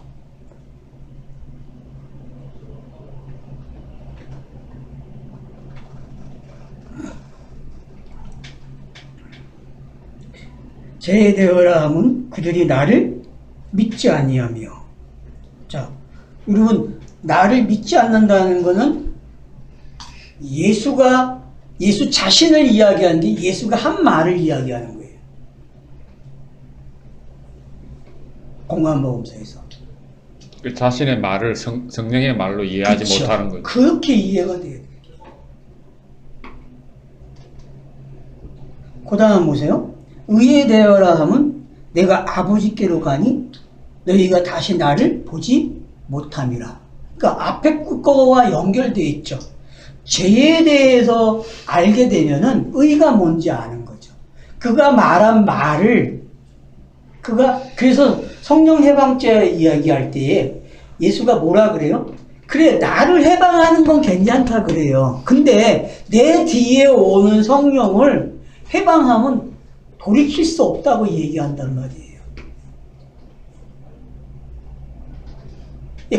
죄에 대하여라 함은 그들이 나를 믿지 아니하며. 자, 여러분, 나를 믿지 않는다는 것은 예수 자신을 이야기하는 게 예수가 한 말을 이야기하는 거예요. 공관복음서에서. 그 자신의 말을 성령의 말로 이해하지 그쵸. 못하는 거죠. 그렇게 이해가 돼요. 그 다음 보세요. 의에 대하여라 함은 내가 아버지께로 가니 너희가 다시 나를 보지 못함이라. 그러니까 앞에 거와 연결되어 있죠. 죄에 대해서 알게 되면은 의가 뭔지 아는 거죠. 그가 말한 말을 그래서 성령 해방죄 이야기할 때에 예수가 뭐라 그래요? 그래, 나를 해방하는 건 괜찮다 그래요. 근데 내 뒤에 오는 성령을 해방하면 돌이킬 수 없다고 얘기한단 말이에요.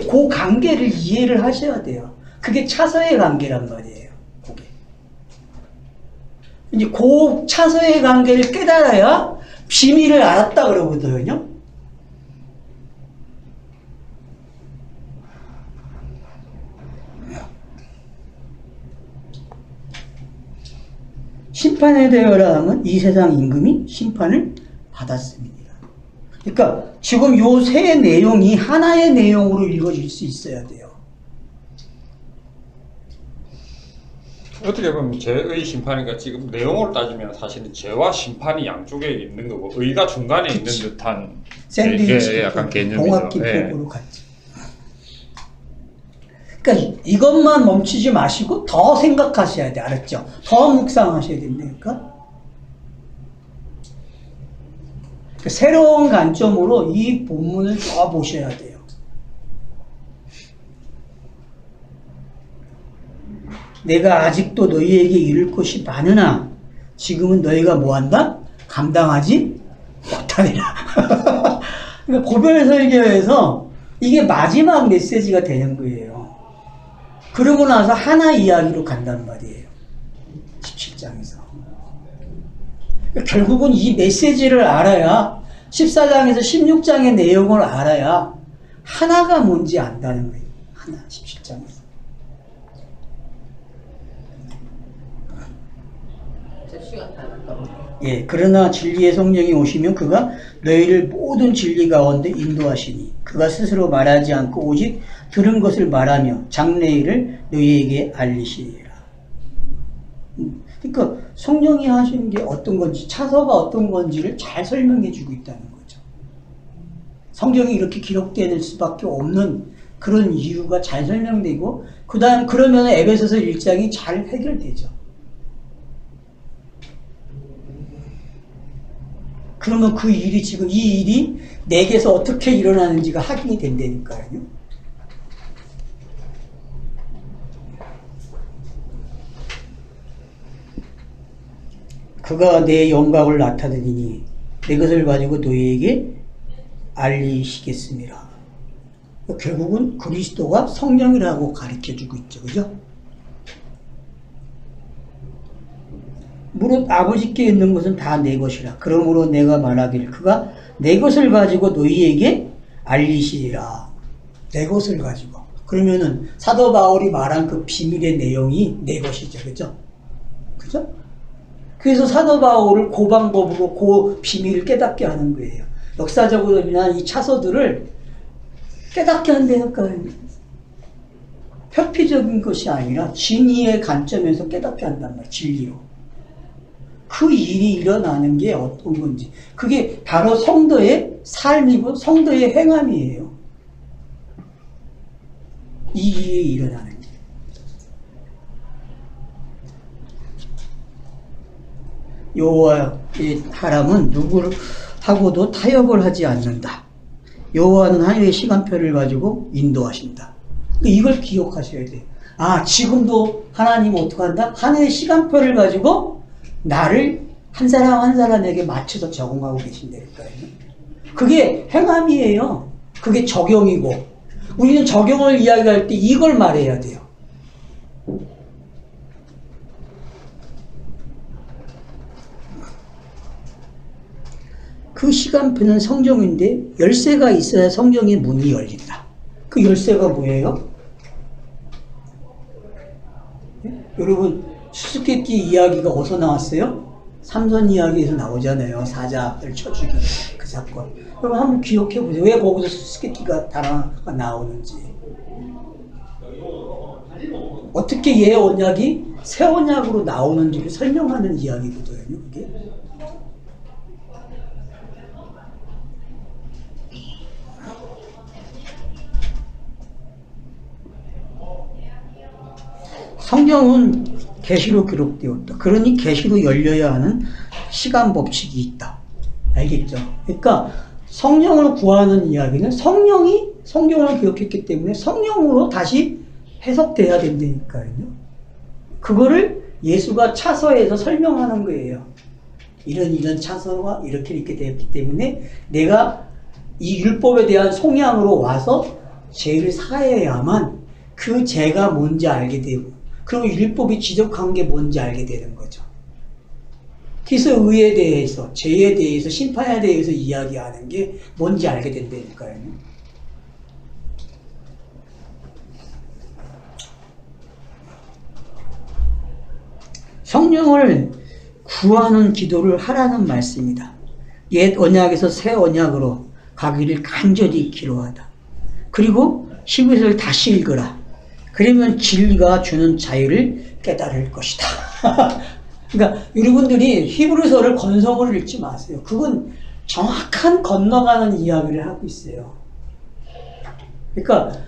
그 관계를 이해를 하셔야 돼요. 그게 차서의 관계란 말이에요. 그게. 이제 그 차서의 관계를 깨달아야 비밀을 알았다 그러거든요. 심판에 대하여라 함은 이 세상 임금이 심판을 받았습니다. 그러니까 지금 요 세 내용이 하나의 내용으로 읽어질 수 있어야 돼요. 어떻게 보면 죄의 심판이니까 지금 내용으로 따지면 사실은 죄와 심판이 양쪽에 있는 거고 의가 중간에 있는 듯한 샌드위치 약간 개념이죠. 동학기법으로 같이. 그러니까 이것만 멈추지 마시고 더 생각하셔야 돼. 알았죠? 더 묵상하셔야 된다니까. 그러니까 새로운 관점으로 이 본문을 더 보셔야 돼요. 내가 아직도 너희에게 이룰 것이 많으나 지금은 너희가 뭐한다? 감당하지 못하리라. 그러니까 고별 설교에서 이게 마지막 메시지가 되는 거예요. 그러고 나서 하나 이야기로 간단 말이에요. 17장에서. 결국은 이 메시지를 알아야 14장에서 16장의 내용을 알아야 하나가 뭔지 안다는 거예요. 하나, 17장에서. 시간 다 됐다. 예, 그러나 진리의 성령이 오시면 그가 너희를 모든 진리 가운데 인도하시니 그가 스스로 말하지 않고 오직 들은 것을 말하며 장래 일을 너희에게 알리시리라. 그러니까 성령이 하시는 게 어떤 건지, 차서가 어떤 건지를 잘 설명해 주고 있다는 거죠. 성경이 이렇게 기록될 수밖에 없는 그런 이유가 잘 설명되고, 그 다음 그러면 에베소서 1장이 잘 해결되죠. 그러면 그 일이 지금 이 일이 내게서 어떻게 일어나는지가 확인이 된다니까요. 그가 내 영광을 나타내니 내 것을 가지고 너희에게 알리시겠습니다. 결국은 그리스도가 성령이라고 가르쳐주고 있죠. 그죠? 무릇 아버지께 있는 것은 다 내 것이라. 그러므로 내가 말하기를 그가 내 것을 가지고 너희에게 알리시리라. 내 것을 가지고. 그러면은 사도 바울이 말한 그 비밀의 내용이 내 것이죠. 그죠? 그죠? 그래서 사도 바울을 그 방법으로 그 비밀을 깨닫게 하는 거예요. 역사적으로나 이 차서들을 깨닫게 한다니까요. 표피적인 것이 아니라 진리의 관점에서 깨닫게 한단 말이에요. 진리로. 그 일이 일어나는 게 어떤 건지. 그게 바로 성도의 삶이고 성도의 행함이에요. 이 일이 일어나는 게. 여호와의 사람은 누구하고도 타협을 하지 않는다. 여호와는 하늘의 시간표를 가지고 인도하신다. 이걸 기억하셔야 돼요. 아, 지금도 하나님은 어떻게 한다? 하늘의 시간표를 가지고 나를 한 사람 한 사람에게 맞춰서 적용하고 계신다니까요. 그게 행함이에요. 그게 적용이고, 우리는 적용을 이야기할 때 이걸 말해야 돼요. 그 시간표는 성경인데 열쇠가 있어야 성경의 문이 열린다. 그 열쇠가 뭐예요? 여러분, 수수께끼 이야기가 어디서 나왔어요? 삼손 이야기에서 나오잖아요. 사자를 쳐죽인 그 사건. 그럼 한번 기억해 보세요. 왜 거기서 수수께끼가 단어가 나오는지. 어떻게 옛 언약이 새 언약으로 나오는지를 설명하는 이야기거든요. 그게. 성경은 계시로 기록되었다. 그러니 계시로 열려야 하는 시간 법칙이 있다. 알겠죠? 그러니까 성령을 구하는 이야기는 성령이 성경을 기록했기 때문에 성령으로 다시 해석돼야 된다니까요. 그거를 예수가 차서에서 설명하는 거예요. 이런 차서가 이렇게 되었기 때문에 내가 이 율법에 대한 송양으로 와서 죄를 사해야만 그 죄가 뭔지 알게 되고, 그리고 율법이 지적한 게 뭔지 알게 되는 거죠. 그래서 의에 대해서, 죄에 대해서, 심판에 대해서 이야기하는 게 뭔지 알게 된다니까요. 성령을 구하는 기도를 하라는 말씀이다. 옛 언약에서 새 언약으로 가기를 간절히 기도하다. 그리고 히브리서를 다시 읽으라. 그러면 진리가 주는 자유를 깨달을 것이다. 그러니까 여러분들이 히브리서를 건성으로 읽지 마세요. 그건 정확한 건너가는 이야기를 하고 있어요. 그러니까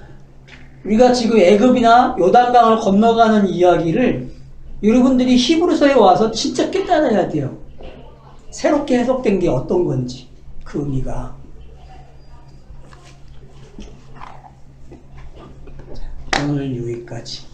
우리가 지금 애굽이나 요단강을 건너가는 이야기를 여러분들이 히브리서에 와서 진짜 깨달아야 돼요. 새롭게 해석된 게 어떤 건지, 그 의미가. 오늘 여기까지.